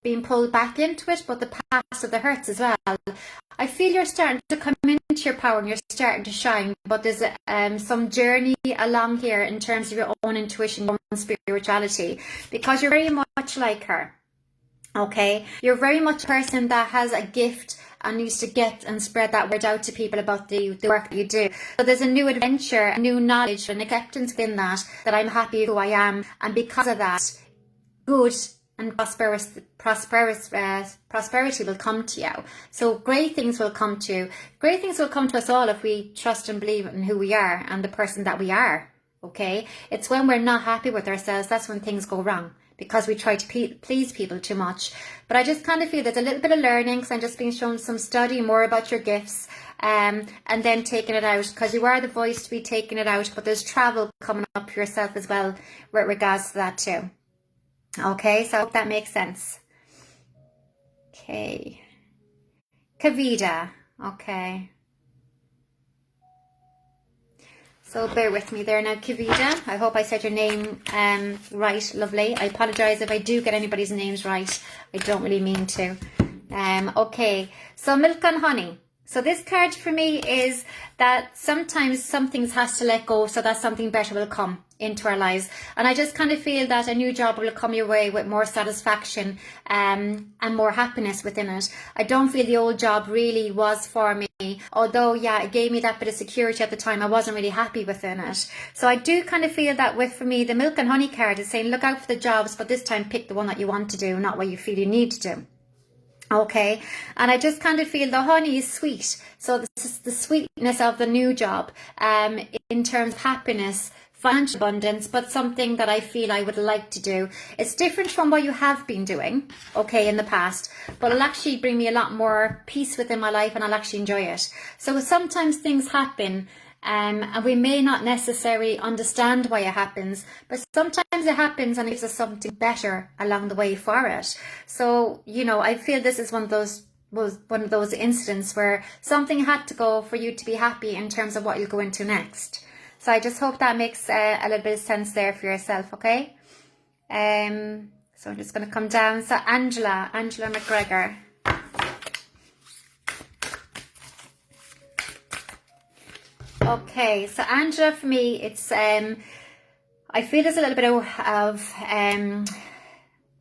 being pulled back into it, but the past of the hurts as well. I feel you're starting to come into your power and you're starting to shine, but there's some journey along here in terms of your own intuition, your own spirituality, because you're very much like her. Okay, you're very much a person that has a gift and needs to get and spread that word out to people about the work that you do. So there's a new adventure, a new knowledge, and acceptance in that I'm happy who I am, and because of that, good and prosperity will come to you. So great things will come to you. Great things will come to us all if we trust and believe in who we are and the person that we are. Okay, it's when we're not happy with ourselves, that's when things go wrong, because we try to please people too much. But I just kind of feel there's a little bit of learning, because I'm just being shown some study more about your gifts, and then taking it out, because you are the voice to be taking it out, but there's travel coming up for yourself as well with regards to that too. Okay, so I hope that makes sense. Okay. Kavita. Okay. So bear with me there now, Kavita. I hope I said your name right, lovely. I apologise if I do get anybody's names right. I don't really mean to. Okay, so milk and honey. So this card for me is that sometimes some things has to let go so that something better will come into our lives. And I just kind of feel that a new job will come your way with more satisfaction and more happiness within it. I don't feel the old job really was for me, although yeah, it gave me that bit of security at the time. I wasn't really happy within it. So I do kind of feel that for me, the milk and honey card is saying look out for the jobs, but this time pick the one that you want to do, not what you feel you need to do. Okay, and I just kind of feel the honey is sweet. So this is the sweetness of the new job in terms of happiness, financial abundance, but something that I feel I would like to do. It's different from what you have been doing, okay, in the past, but it'll actually bring me a lot more peace within my life and I'll actually enjoy it. So sometimes things happen and we may not necessarily understand why it happens, but sometimes it happens and it gives us something better along the way for it. So, you know, I feel this is one of those incidents where something had to go for you to be happy in terms of what you'll go into next. So I just hope that makes a little bit of sense there for yourself, okay? So I'm just going to come down. So Angela McGregor. Okay, so Angela, for me, it's I feel there's a little bit of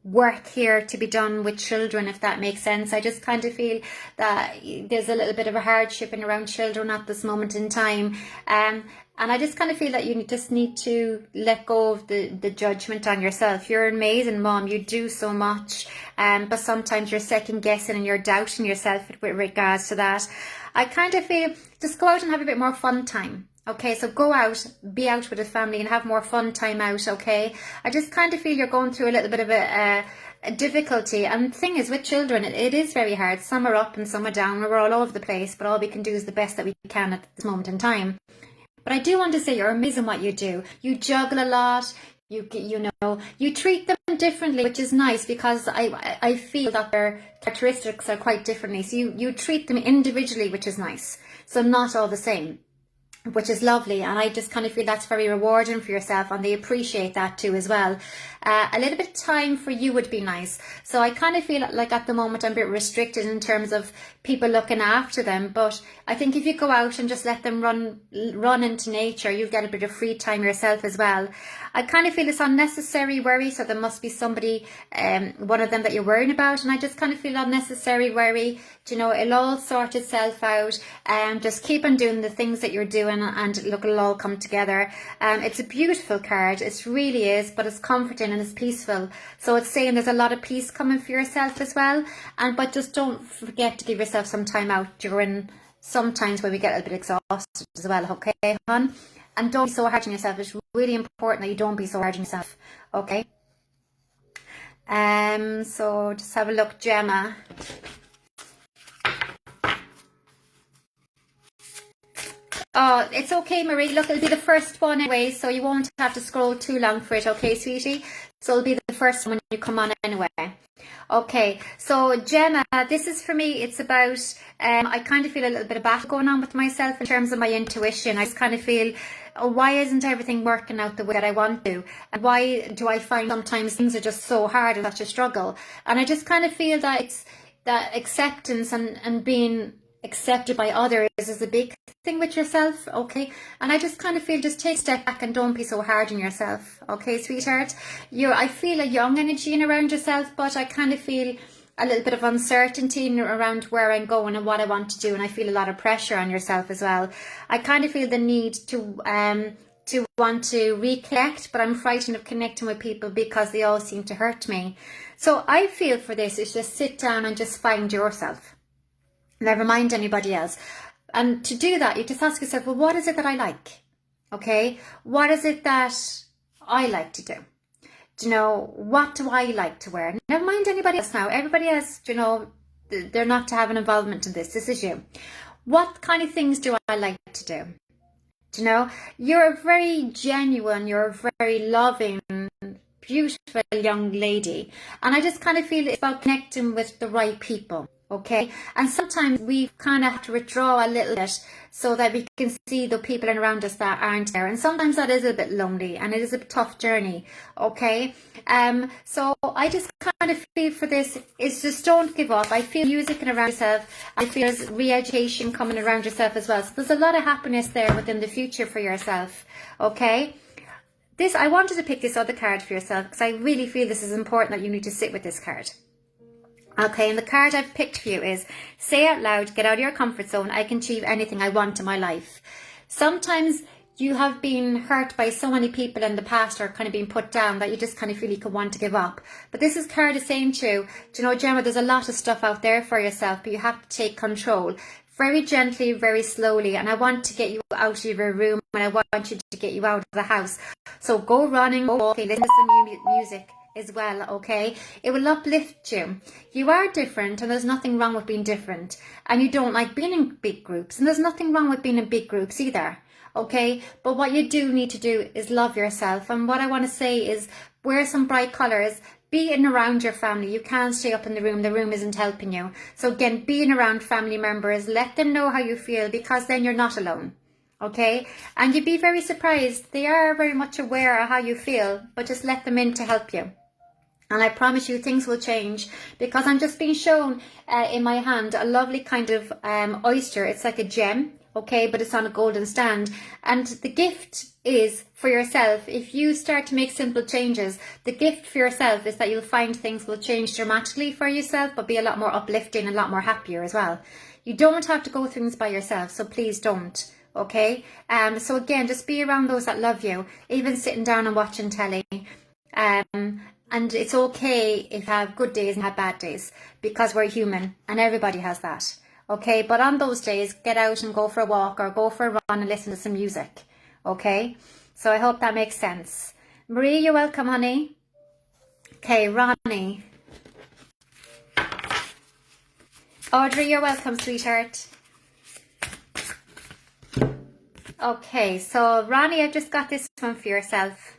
work here to be done with children, if that makes sense. I just kind of feel that there's a little bit of a hardship in around children at this moment in time, and I just kind of feel that you just need to let go of the judgment on yourself. You're an amazing mom, you do so much, but sometimes you're second guessing and you're doubting yourself with regards to that. I kind of feel just go out and have a bit more fun time. Okay, so go out, be out with the family and have more fun time out, okay? I just kind of feel you're going through a little bit of a difficulty. And the thing is, with children, it is very hard. Some are up and some are down. We're all over the place, but all we can do is the best that we can at this moment in time. But I do want to say you're amazing what you do. You juggle a lot. You treat them differently, which is nice because I feel that their characteristics are quite differently. So you treat them individually, which is nice. So not all the same, which is lovely, and I just kind of feel that's very rewarding for yourself, and they appreciate that too as well. A little bit of time for you would be nice. So I kind of feel like at the moment I'm a bit restricted in terms of people looking after them, but I think if you go out and just let them run into nature, you'll get a bit of free time yourself as well. I kind of feel it's unnecessary worry, so there must be somebody, one of them that you're worrying about, and I just kind of feel unnecessary worry. It'll all sort itself out, and just keep on doing the things that you're doing, and look, it'll all come together. It's a beautiful card, it really is, but it's comforting and it's peaceful. So it's saying there's a lot of peace coming for yourself as well, but just don't forget to give yourself some time out during sometimes when we get a bit exhausted as well, okay, hon? And don't be so hard on yourself. It's really important that you don't be so hard on yourself, okay? So just have a look, Gemma. Oh, it's okay, Marie. Look, it'll be the first one anyway, so you won't have to scroll too long for it, okay, sweetie? So it'll be the first one when you come on anyway. Okay, so Gemma, this is for me, it's about, I kind of feel a little bit of battle going on with myself in terms of my intuition. I just kind of feel, oh, why isn't everything working out the way that I want to? And why do I find sometimes things are just so hard and such a struggle? And I just kind of feel that it's that acceptance and being accepted by others is a big thing with yourself, okay? And I just kind of feel, just take a step back and don't be so hard on yourself, okay, sweetheart? I feel a young energy in around yourself, but I kind of feel a little bit of uncertainty around where I'm going and what I want to do, and I feel a lot of pressure on yourself as well. I kind of feel the need to want to reconnect, but I'm frightened of connecting with people because they all seem to hurt me. So I feel for this is just sit down and just find yourself. Never mind anybody else. And to do that, you just ask yourself, well, what is it that I like? Okay, what is it that I like to do? What do I like to wear? Never mind anybody else now. Everybody else, they're not to have an involvement in this. This is you. What kind of things do I like to do? You're a very genuine, you're a very loving, beautiful young lady. And I just kind of feel it's about connecting with the right people. Okay, and sometimes we kind of have to withdraw a little bit so that we can see the people around us that aren't there, and sometimes that is a bit lonely and it is a tough journey, okay? So I just kind of feel for this is just don't give up. I feel music around yourself. I feel there's re-education coming around yourself as well. So there's a lot of happiness there within the future for yourself, okay? I wanted to pick this other card for yourself because I really feel this is important that you need to sit with this card. Okay, and the card I've picked for you is, say out loud, get out of your comfort zone, I can achieve anything I want in my life. Sometimes you have been hurt by so many people in the past, or kind of been put down, that you just kind of feel you could want to give up. But this card is saying to you, Gemma, there's a lot of stuff out there for yourself, but you have to take control. Very gently, very slowly, and I want to get you out of your room, and I want you to get you out of the house. So go running, go walking, listen to some music as well, okay? It will uplift you. You are different, and there's nothing wrong with being different, and you don't like being in big groups, and there's nothing wrong with being in big groups either, okay? But what you do need to do is love yourself, and what I want to say is wear some bright colours. Being around your family. You can't stay up in the room isn't helping you. So again, being around family members, let them know how you feel, because then you're not alone. Okay, and you'd be very surprised. They are very much aware of how you feel, but just let them in to help you. And I promise you things will change, because I'm just being shown in my hand a lovely kind of oyster. It's like a gem, okay, but it's on a golden stand. And the gift is for yourself. If you start to make simple changes, the gift for yourself is that you'll find things will change dramatically for yourself, but be a lot more uplifting and a lot more happier as well. You don't have to go through things by yourself, so please don't. Okay, so again, just be around those that love you, even sitting down and watching telly. And it's okay if you have good days and have bad days, because we're human and everybody has that. okay? But on those days, get out and go for a walk or go for a run and listen to some music, okay? So I hope that makes sense. Marie, you're welcome, honey. Okay, Ronnie. Audrey, you're welcome, sweetheart. Okay, so Ronnie, I've just got this one for yourself.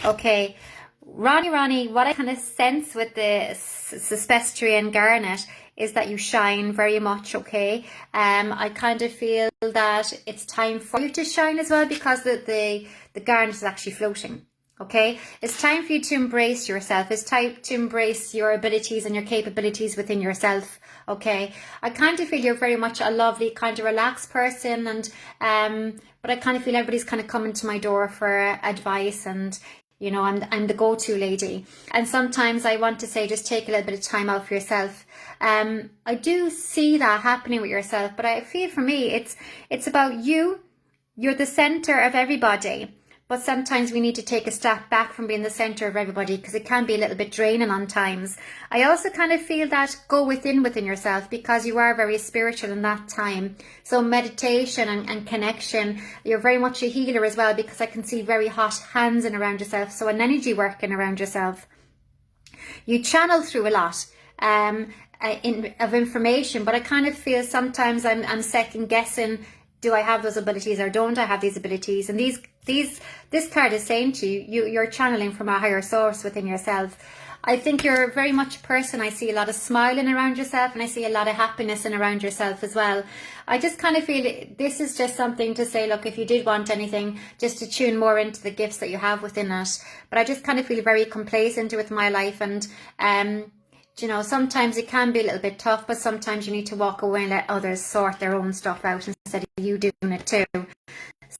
Okay, Ronnie, what I kind of sense with the Sespestrian Garnet is that you shine very much, okay? I kind of feel that it's time for you to shine as well, because the garnet is actually floating. Okay, it's time for you to embrace yourself. It's time to embrace your abilities and your capabilities within yourself. Okay, I kind of feel you're very much a lovely, kind of relaxed person, and but I kind of feel everybody's kind of coming to my door for advice, and you know, I'm the go-to lady. And sometimes I want to say, just take a little bit of time out for yourself. I do see that happening with yourself, but I feel for me, it's about you. You're the center of everybody. But sometimes we need to take a step back from being the center of everybody, because it can be a little bit draining on times. I also kind of feel that go within yourself, because you are very spiritual in that time. So meditation and connection, you're very much a healer as well, because I can see very hot hands in around yourself. So an energy working around yourself. You channel through a lot of information, but I kind of feel sometimes I'm second guessing. Do I have those abilities or don't I have these abilities? And this card is saying to you, you're channeling from a higher source within yourself. I think you're very much a person. I see a lot of smiling around yourself, and I see a lot of happiness in around yourself as well. I just kind of feel this is just something to say, look, if you did want anything, just to tune more into the gifts that you have within it. But I just kind of feel very complacent with my life, and you know, sometimes it can be a little bit tough, but sometimes you need to walk away and let others sort their own stuff out instead of you doing it too.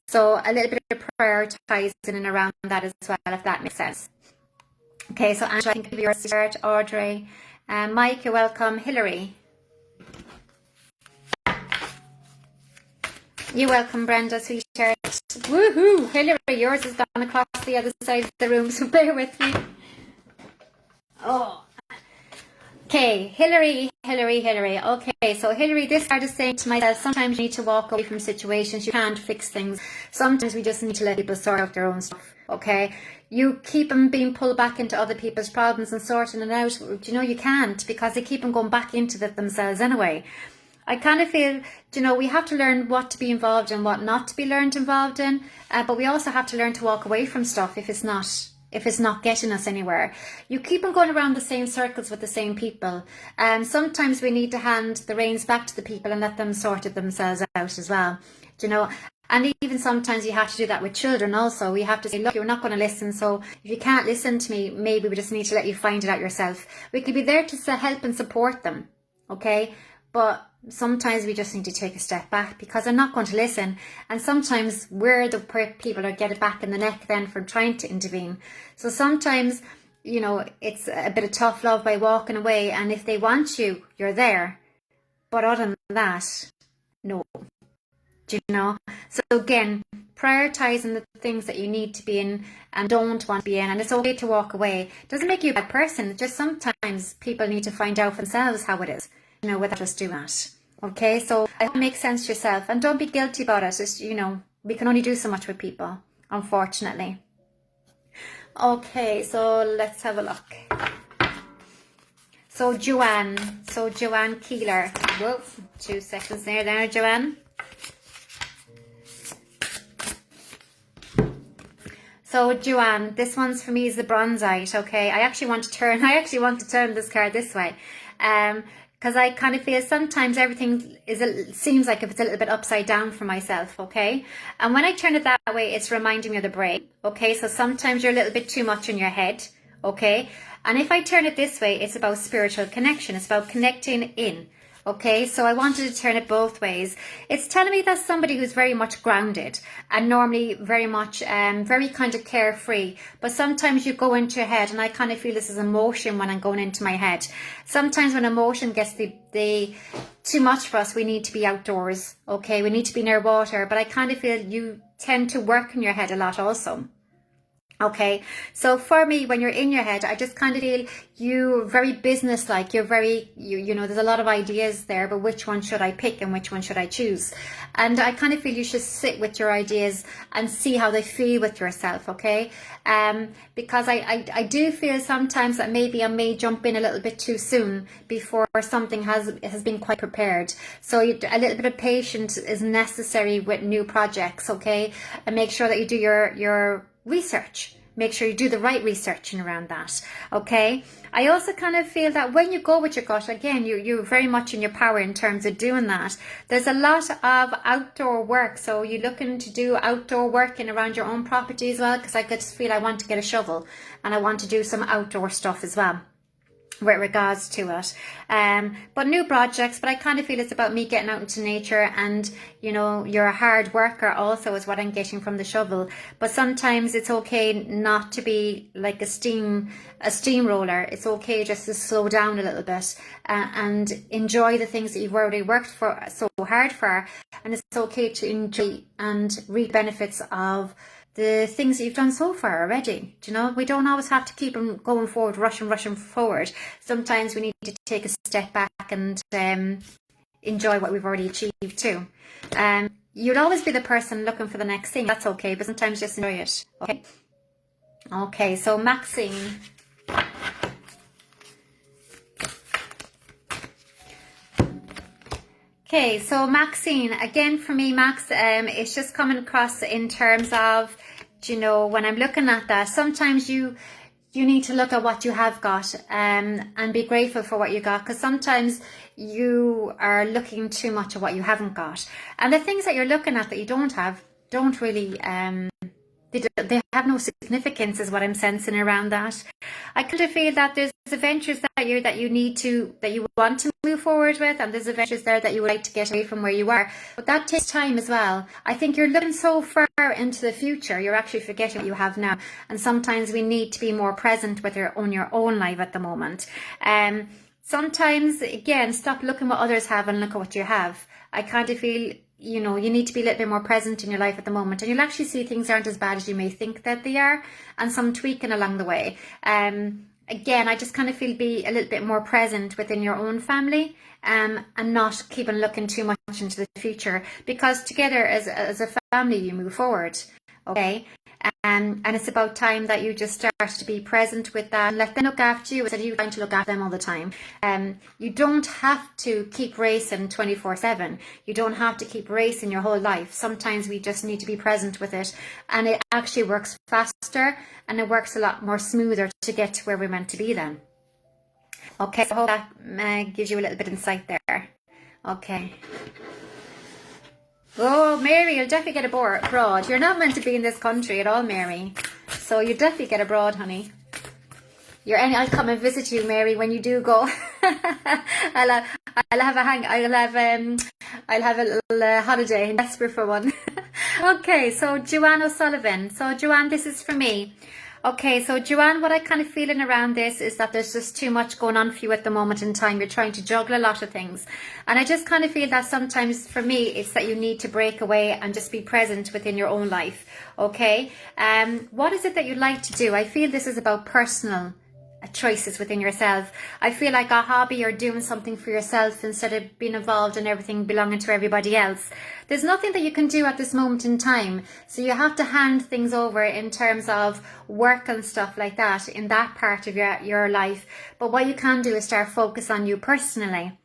So a little bit of prioritizing and around that as well, if that makes sense. Okay, so Angela, I think of your start, Audrey. Mike, you're welcome. Hillary. You're welcome, Brenda, sweetheart. Woohoo! Hillary, yours has gone across the other side of the room, so bear with me. Oh. Okay, Hillary. Okay, so Hillary, this card is saying to myself, sometimes you need to walk away from situations. You can't fix things. Sometimes we just need to let people sort out their own stuff, okay? You keep them being pulled back into other people's problems and sorting it out. You know, you can't, because they keep them going back into that themselves anyway. I kind of feel, you know, we have to learn what to be involved in, what not to be involved in, but we also have to learn to walk away from stuff if it's not getting us anywhere. You keep on going around the same circles with the same people. Sometimes we need to hand the reins back to the people and let them sort it themselves out as well. Do you know? And even sometimes you have to do that with children also. We have to say, look, you're not going to listen. So if you can't listen to me, maybe we just need to let you find it out yourself. We could be there to help and support them. Okay? But sometimes we just need to take a step back, because they're not going to listen. And sometimes we're the people that get it back in the neck then for trying to intervene. So sometimes, you know, it's a bit of tough love by walking away. And if they want you, you're there. But other than that, no. Do you know? So again, prioritizing the things that you need to be in and don't want to be in. And it's okay to walk away. It doesn't make you a bad person. Just sometimes people need to find out for themselves how it is. You know, without us doing that. Okay, so I hope it makes sense to yourself, and don't be guilty about it. It's, you know, we can only do so much with people, unfortunately. Okay, so let's have a look. So Joanne Keeler. Whoa, 2 seconds there, Joanne. So Joanne, this one's for me is the bronzite. Okay, I actually want to turn this card this way. Because I kind of feel sometimes everything seems like if it's a little bit upside down for myself, okay? And when I turn it that way, it's reminding me of the brain, okay? So sometimes you're a little bit too much in your head, okay? And if I turn it this way, it's about spiritual connection. It's about connecting in, okay? So I wanted to turn it both ways. It's telling me that somebody who's very much grounded and normally very much, very kind of carefree. But sometimes you go into your head, and I kind of feel this is emotion when I'm going into my head. Sometimes when emotion gets the too much for us, we need to be outdoors, okay? We need to be near water. But I kind of feel you tend to work in your head a lot also. Okay, so for me, when you're in your head, I just kind of feel you're very business-like. You're very, you know, there's a lot of ideas there, but which one should I pick and which one should I choose? And I kind of feel you should sit with your ideas and see how they feel with yourself, okay? Because I do feel sometimes that maybe I may jump in a little bit too soon before something has been quite prepared. So a little bit of patience is necessary with new projects, okay? And make sure that you do your research. Make sure you do the right researching around that, okay? I also kind of feel that when you go with your gut, again, you're very much in your power in terms of doing that. There's a lot of outdoor work, so you're looking to do outdoor work in around your own property as well, because I just feel I want to get a shovel and I want to do some outdoor stuff as well with regards to it. But new projects, but I kind of feel it's about me getting out into nature, and you know, you're a hard worker also is what I'm getting from the shovel. But sometimes it's okay not to be like a steamroller. It's okay just to slow down a little bit and enjoy the things that you've already worked for so hard for, and it's okay to enjoy and reap benefits of the things that you've done so far already. Do you know, we don't always have to keep them going forward, rushing forward. Sometimes we need to take a step back and enjoy what we've already achieved too. You'd always be the person looking for the next thing. That's okay, but sometimes just enjoy it. Okay. Okay, so Maxine. Okay, so Maxine, again for me, Max, it's just coming across in terms of, you know, when I'm looking at that, sometimes you need to look at what you have got and be grateful for what you got, because sometimes you are looking too much at what you haven't got. And the things that you're looking at that you don't have don't really, they have no significance is what I'm sensing around that. I kind of feel that there's adventures that you want to move forward with, and there's adventures there that you would like to get away from where you are. But that takes time as well. I think you're looking so far into the future, you're actually forgetting what you have now. And sometimes we need to be more present with your own life at the moment. Sometimes, again, stop looking what others have and look at what you have. I kind of feel, you know, you need to be a little bit more present in your life at the moment, and you'll actually see things aren't as bad as you may think that they are, and some tweaking along the way. Again, I just kind of feel be a little bit more present within your own family, and not keep on looking too much into the future, because together as a family you move forward, okay? And it's about time that you just start to be present with that and let them look after you instead of you trying to look after them all the time. You don't have to keep racing 24/7. You don't have to keep racing your whole life. Sometimes we just need to be present with it, and it actually works faster and it works a lot more smoother to get to where we're meant to be then. Okay, so I hope that gives you a little bit of insight there. Okay. Oh, Mary, you'll definitely get abroad. You're not meant to be in this country at all, Mary. So you definitely get abroad, honey. I'll come and visit you, Mary, when you do go. I'll have a little holiday and desperate for one. Okay, so Joanne O'Sullivan. So Joanne, this is for me. Okay, so Joanne, what I kind of feeling around this is that there's just too much going on for you at the moment in time. You're trying to juggle a lot of things. And I just kind of feel that sometimes for me, it's that you need to break away and just be present within your own life. Okay, what is it that you'd like to do? I feel this is about personal choices within yourself. I feel like a hobby or doing something for yourself instead of being involved in everything belonging to everybody else. There's nothing that you can do at this moment in time, so you have to hand things over in terms of work and stuff like that in that part of your life. But what you can do is start focus on you personally.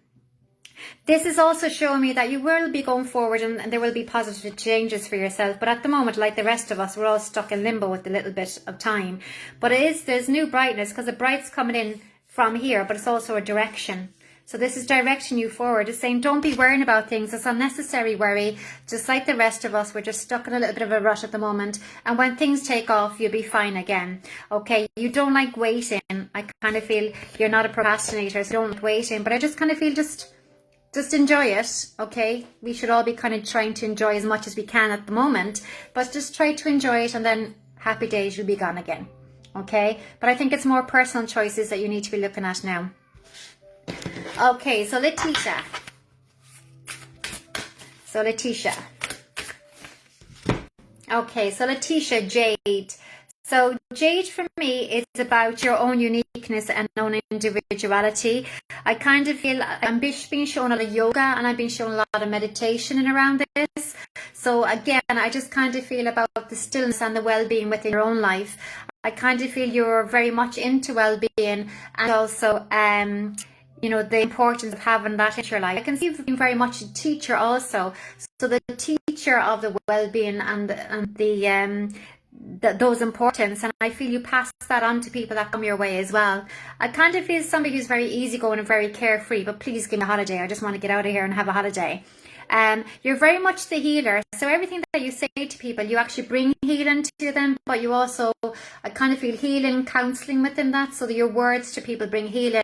This is also showing me that you will be going forward and there will be positive changes for yourself. But at the moment, like the rest of us, we're all stuck in limbo with a little bit of time. But there's new brightness, because the bright's coming in from here, but it's also a direction. So this is directing you forward. It's saying don't be worrying about things. It's unnecessary worry. Just like the rest of us, we're just stuck in a little bit of a rush at the moment. And when things take off, you'll be fine again. Okay, you don't like waiting. I kind of feel you're not a procrastinator, so you don't like waiting. But I just kind of feel just enjoy it, okay? We should all be kind of trying to enjoy as much as we can at the moment, but just try to enjoy it, and then happy days will be gone again, okay? But I think it's more personal choices that you need to be looking at now. Okay, so Letitia. Okay, so Letitia, Jade. So Jade for me is about your own uniqueness and own individuality. I kind of feel I'm being shown a lot of yoga, and I've been shown a lot of meditation and around this. So again, I just kind of feel about the stillness and the well-being within your own life. I kind of feel you're very much into well-being, and also you know, the importance of having that in your life. I can see you've been very much a teacher also. So the teacher of the well-being and those importance, and I feel you pass that on to people that come your way as well. I kind of feel somebody who's very easygoing and very carefree, but please give me a holiday. I just want to get out of here and have a holiday. You're very much the healer, so everything that you say to people, you actually bring healing to them, but you also, I kind of feel healing, counselling within that, so that your words to people bring healing.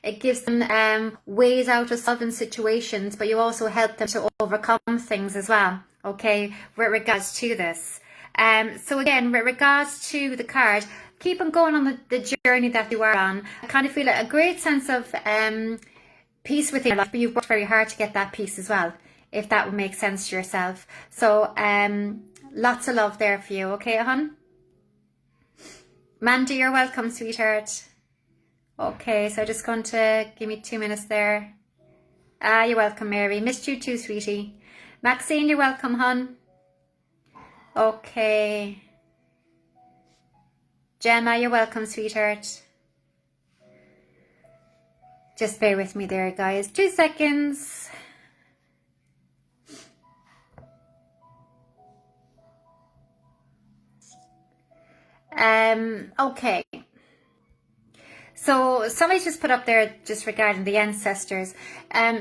It gives them ways out of solving situations, but you also help them to overcome things as well, okay, with regards to this. So again, with regards to the card, keep on going on the journey that you are on. I kind of feel a great sense of peace within your life, but you've worked very hard to get that peace as well, if that would make sense to yourself. So lots of love there for you, okay, hon? Mandy, you're welcome, sweetheart. Okay, so just going to give me 2 minutes there. You're welcome, Mary. Missed you too, sweetie. Maxine, you're welcome, hon. Okay. Gemma, you're welcome, sweetheart. Just bear with me there, guys. 2 seconds. Okay. So somebody just put up there just regarding the ancestors.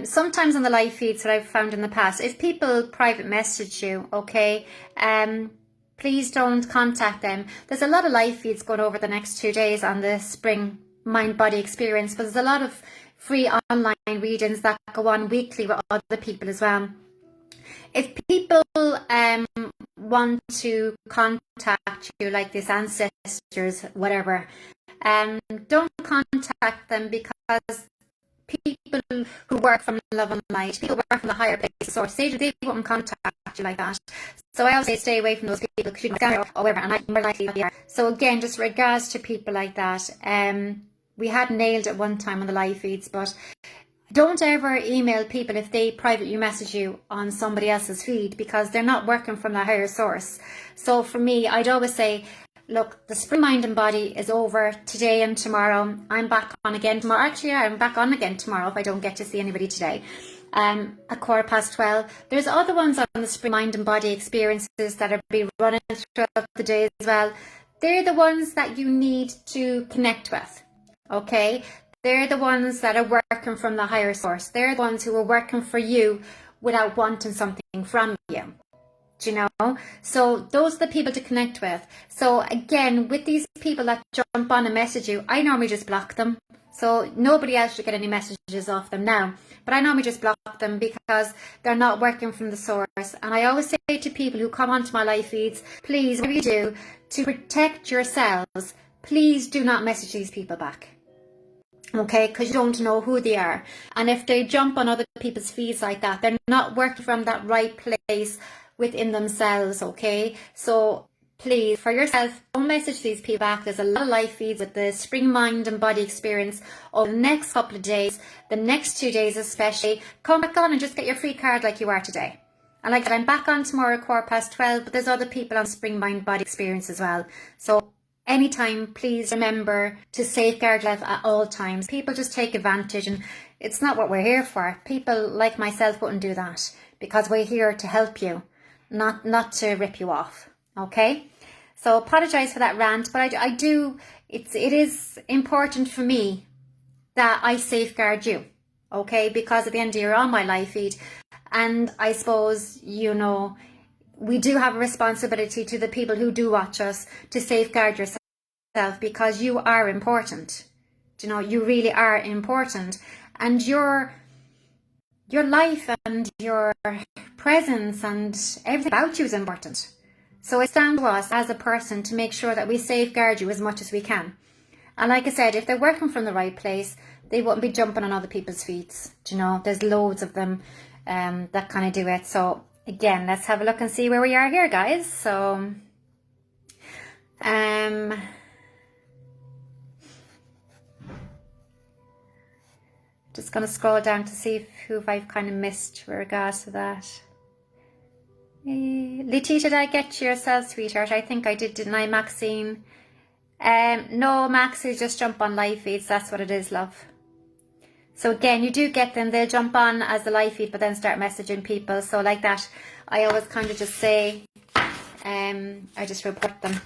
Sometimes on the live feeds that I've found in the past, if people private message you, okay, please don't contact them. There's a lot of live feeds going over the next 2 days on the Spring Mind Body Experience, but there's a lot of free online readings that go on weekly with other people as well. If people want to contact you, like this ancestors, whatever, don't contact them, because people who work from love and light, people who work from the higher place source, they won't contact you like that. So I always say stay away from those people, because you can scam or whatever, and I'm more likely they are. So again, just regards to people like that, we had nailed at one time on the live feeds, but don't ever email people if they privately message you on somebody else's feed, because they're not working from the higher source. So for me, I'd always say, look, the Spring Mind and Body is over today and tomorrow. I'm back on again tomorrow. Actually, I'm back on again tomorrow if I don't get to see anybody today. At 12:15. There's other ones on the Spring Mind and Body Experiences that are be running throughout the day as well. They're the ones that you need to connect with, okay? They're the ones that are working from the higher source. They're the ones who are working for you without wanting something from you. Do you know? So those are the people to connect with. So again, with these people that jump on and message you, I normally just block them. So nobody else should get any messages off them now. But I normally just block them, because they're not working from the source. And I always say to people who come onto my live feeds, please, whatever you do, to protect yourselves, please do not message these people back. Okay, because you don't know who they are. And if they jump on other people's feeds like that, they're not working from that right place within themselves, okay? So please, for yourself, don't message these people back. There's a lot of live feeds with the Spring Mind and Body Experience over the next couple of days, the next 2 days especially. Come back on and just get your free card like you are today. And like I said, I'm back on tomorrow at 12:15, but there's other people on Spring Mind Body Experience as well. So anytime, please remember to safeguard life at all times. People just take advantage, and it's not what we're here for. People like myself wouldn't do that, because we're here to help you, not to rip you off, okay? So apologise for that rant, but I do, it is important for me that I safeguard you, okay? Because at the end of the year, you're on my live feed, and I suppose, you know, we do have a responsibility to the people who do watch us to safeguard yourself, because you are important. You know, you really are important, and your life and your presence and everything about you is important. So it's down to us as a person to make sure that we safeguard you as much as we can. And like I said, if they're working from the right place, they wouldn't be jumping on other people's feet. You know, there's loads of them that kind of do it. So again, let's have a look and see where we are here, guys. So Just going to scroll down to see who I've kind of missed with regards to that. Letitia, did I get you yourself, sweetheart? I think I did, didn't I, Maxine? No, Max, you just jump on live feeds. That's what it is, love. So again, you do get them. They'll jump on as the live feed, but then start messaging people. So like that, I always kind of just say, I just report them.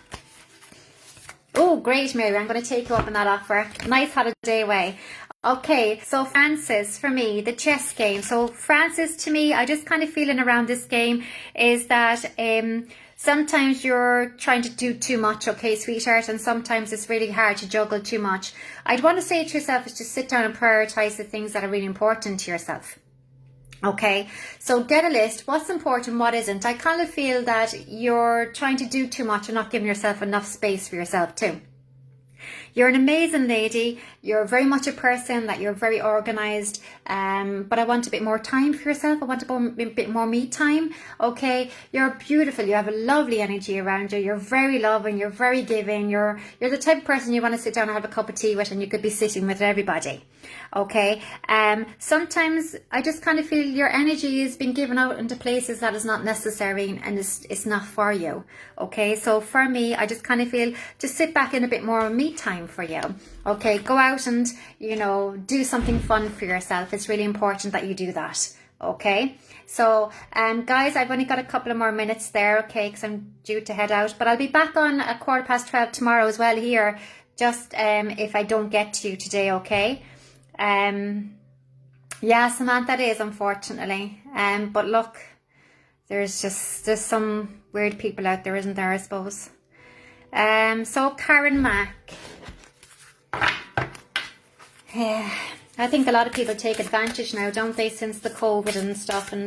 Oh, great, Mary. I'm going to take you up on that offer. Nice holiday away. Okay, so Francis, for me, the chess game. So Francis, to me, I just kind of feeling around this game is that sometimes you're trying to do too much, okay, sweetheart, and sometimes it's really hard to juggle too much. I'd want to say to yourself is just sit down and prioritize the things that are really important to yourself. Okay, so get a list. What's important, what isn't. I kind of feel that you're trying to do too much and not giving yourself enough space for yourself too. You're an amazing lady. You're very much a person that you're very organized. But I want a bit more time for yourself. I want a bit more me time. Okay. You're beautiful. You have a lovely energy around you. You're very loving. You're very giving. You're the type of person you want to sit down and have a cup of tea with, and you could be sitting with everybody. Okay. Sometimes I just kind of feel your energy is being given out into places that is not necessary and it's not for you. Okay. So for me, I just kind of feel just sit back in a bit more me time for you. Okay, go out and, you know, do something fun for yourself. It's really important that you do that. Okay, so guys, I've only got a couple of more minutes there, okay, because I'm due to head out, but I'll be back on at 12:15 tomorrow as well here, just if I don't get to you today. Okay. Yeah, Samantha, it is, unfortunately, but look, there's some weird people out there, isn't there, I suppose. So Karen Mack. Yeah, I think a lot of people take advantage now, don't they, since the COVID and stuff, and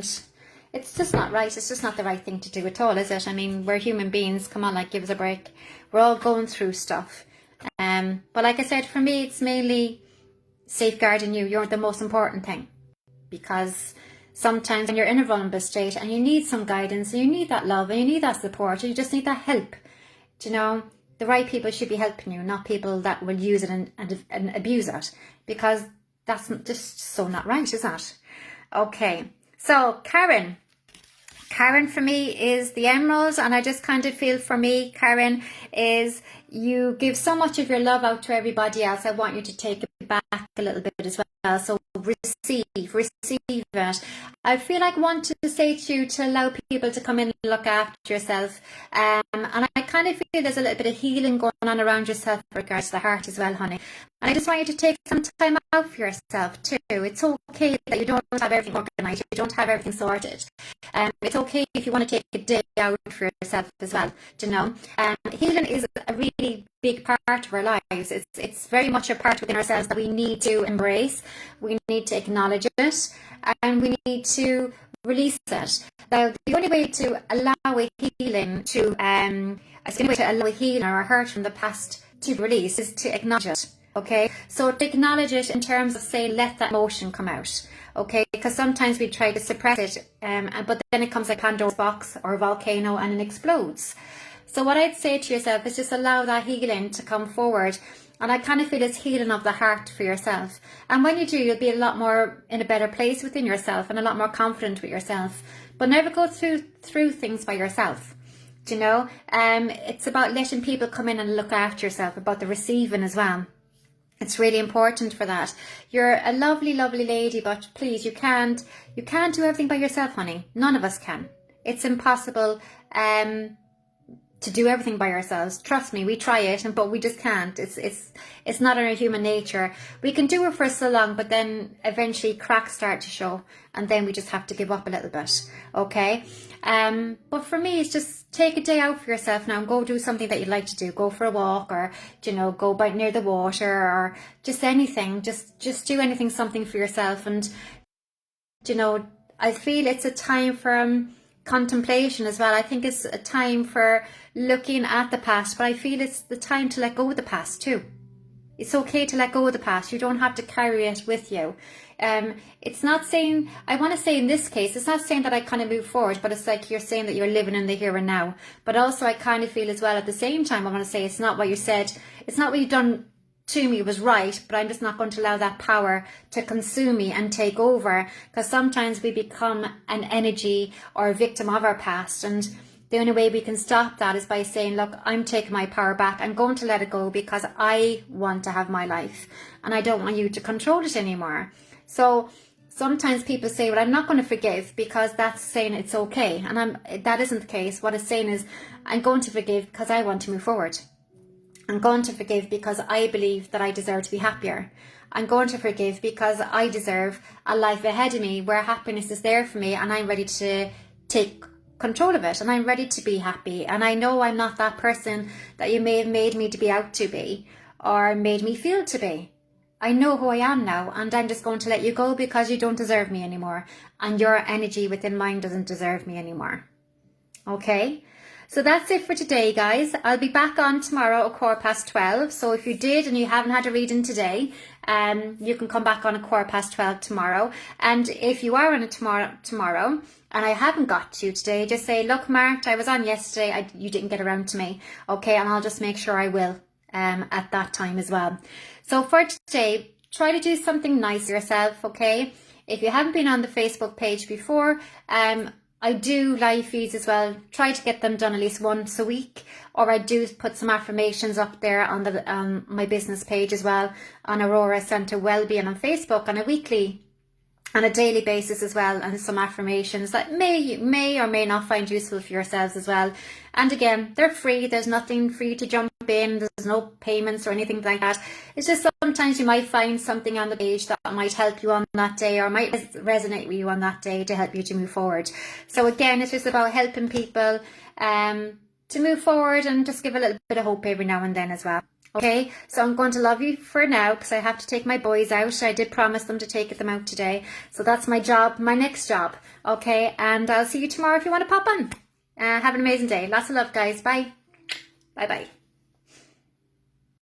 it's just not right. It's just not the right thing to do at all, is it? I mean, we're human beings. Come on, like, give us a break. We're all going through stuff. But like I said, for me, it's mainly safeguarding you. You're the most important thing, because sometimes when you're in a vulnerable state and you need some guidance, and you need that love, and you need that support, and you just need that help, you know, the right people should be helping you, not people that will use it and abuse it, because that's just so not right, is that? Okay, so Karen for me is the emerald, and I just kind of feel for me, Karen, is you give so much of your love out to everybody else. I want you to take it back a little bit as well. So receive it. I feel like want to say to you to allow people to come in and look after yourself. And I kind of feel there's a little bit of healing going on around yourself with regards to the heart as well, honey. And I just want you to take some time out for yourself too. It's okay that you don't have everything organized, you don't have everything sorted. It's okay if you want to take a day out for yourself as well, you know. Healing is a really big part of our lives. It's very much a part within ourselves that we need to embrace. We need to acknowledge it, and we need to release it. Now, the only way to allow a healing to allow a healing or a hurt from the past to release is to acknowledge it. Okay, so to acknowledge it in terms of saying, let that emotion come out. Okay, because sometimes we try to suppress it, but then it comes like Pandora's box or a volcano and it explodes. So what I'd say to yourself is just allow that healing to come forward. And I kind of feel it's healing of the heart for yourself. And when you do, you'll be a lot more in a better place within yourself and a lot more confident with yourself. But never go through things by yourself. Do you know? It's about letting people come in and look after yourself, about the receiving as well. It's really important for that. You're a lovely, lovely lady, but please, you can't do everything by yourself, honey. None of us can. It's impossible to do everything by ourselves. Trust me, we try it, but we just can't. It's not in our human nature. We can do it for so long, but then eventually cracks start to show, and then we just have to give up a little bit. Okay. But for me, it's just take a day out for yourself now and go do something that you'd like to do. Go for a walk, or, you know, go by near the water, or just anything. Just do anything, something for yourself. And, you know, I feel it's a time for contemplation as well. I think it's a time for looking at the past, but I feel it's the time to let go of the past too. It's okay to let go of the past. You don't have to carry it with you. It's not saying, I want to say in this case, it's not saying that I kind of move forward, but it's like you're saying that you're living in the here and now. But also I kind of feel as well at the same time, I want to say it's not what you said, it's not what you've done to me was right, but I'm just not going to allow that power to consume me and take over, because sometimes we become an energy or a victim of our past, and the only way we can stop that is by saying, look, I'm taking my power back. I'm going to let it go because I want to have my life and I don't want you to control it anymore. So sometimes people say, well, I'm not going to forgive because that's saying it's okay. And that isn't the case. What it's saying is, I'm going to forgive because I want to move forward. I'm going to forgive because I believe that I deserve to be happier. I'm going to forgive because I deserve a life ahead of me where happiness is there for me and I'm ready to take control of it, and I'm ready to be happy, and I know I'm not that person that you may have made me to be out to be or made me feel to be. I know who I am now, and I'm just going to let you go because you don't deserve me anymore, and your energy within mine doesn't deserve me anymore. Okay, so that's it for today, guys. I'll be back on tomorrow at 12:15. So if you did and you haven't had a reading today, you can come back on at 12:15 tomorrow. And if you are on it tomorrow and I haven't got to you today, just say, look, Mark, I was on yesterday, you didn't get around to me. Okay, and I'll just make sure I will at that time as well. So for today, try to do something nice for yourself, okay? If you haven't been on the Facebook page before, I do live feeds as well. Try to get them done at least once a week, or I do put some affirmations up there on the my business page as well, on Aurora Centre Wellbeing on Facebook, on a daily basis as well, and some affirmations that may or may not find useful for yourselves as well. And again, they're free. There's nothing for you to jump in. There's no payments or anything like that. It's just sometimes you might find something on the page that might help you on that day, or might resonate with you on that day to help you to move forward. So again, it's just about helping people to move forward and just give a little bit of hope every now and then as well. Okay, so I'm going to love you for now because I have to take my boys out. I did promise them to take them out today. So that's my job, my next job. Okay, and I'll see you tomorrow if you want to pop on. Have an amazing day. Lots of love, guys. Bye. Bye-bye.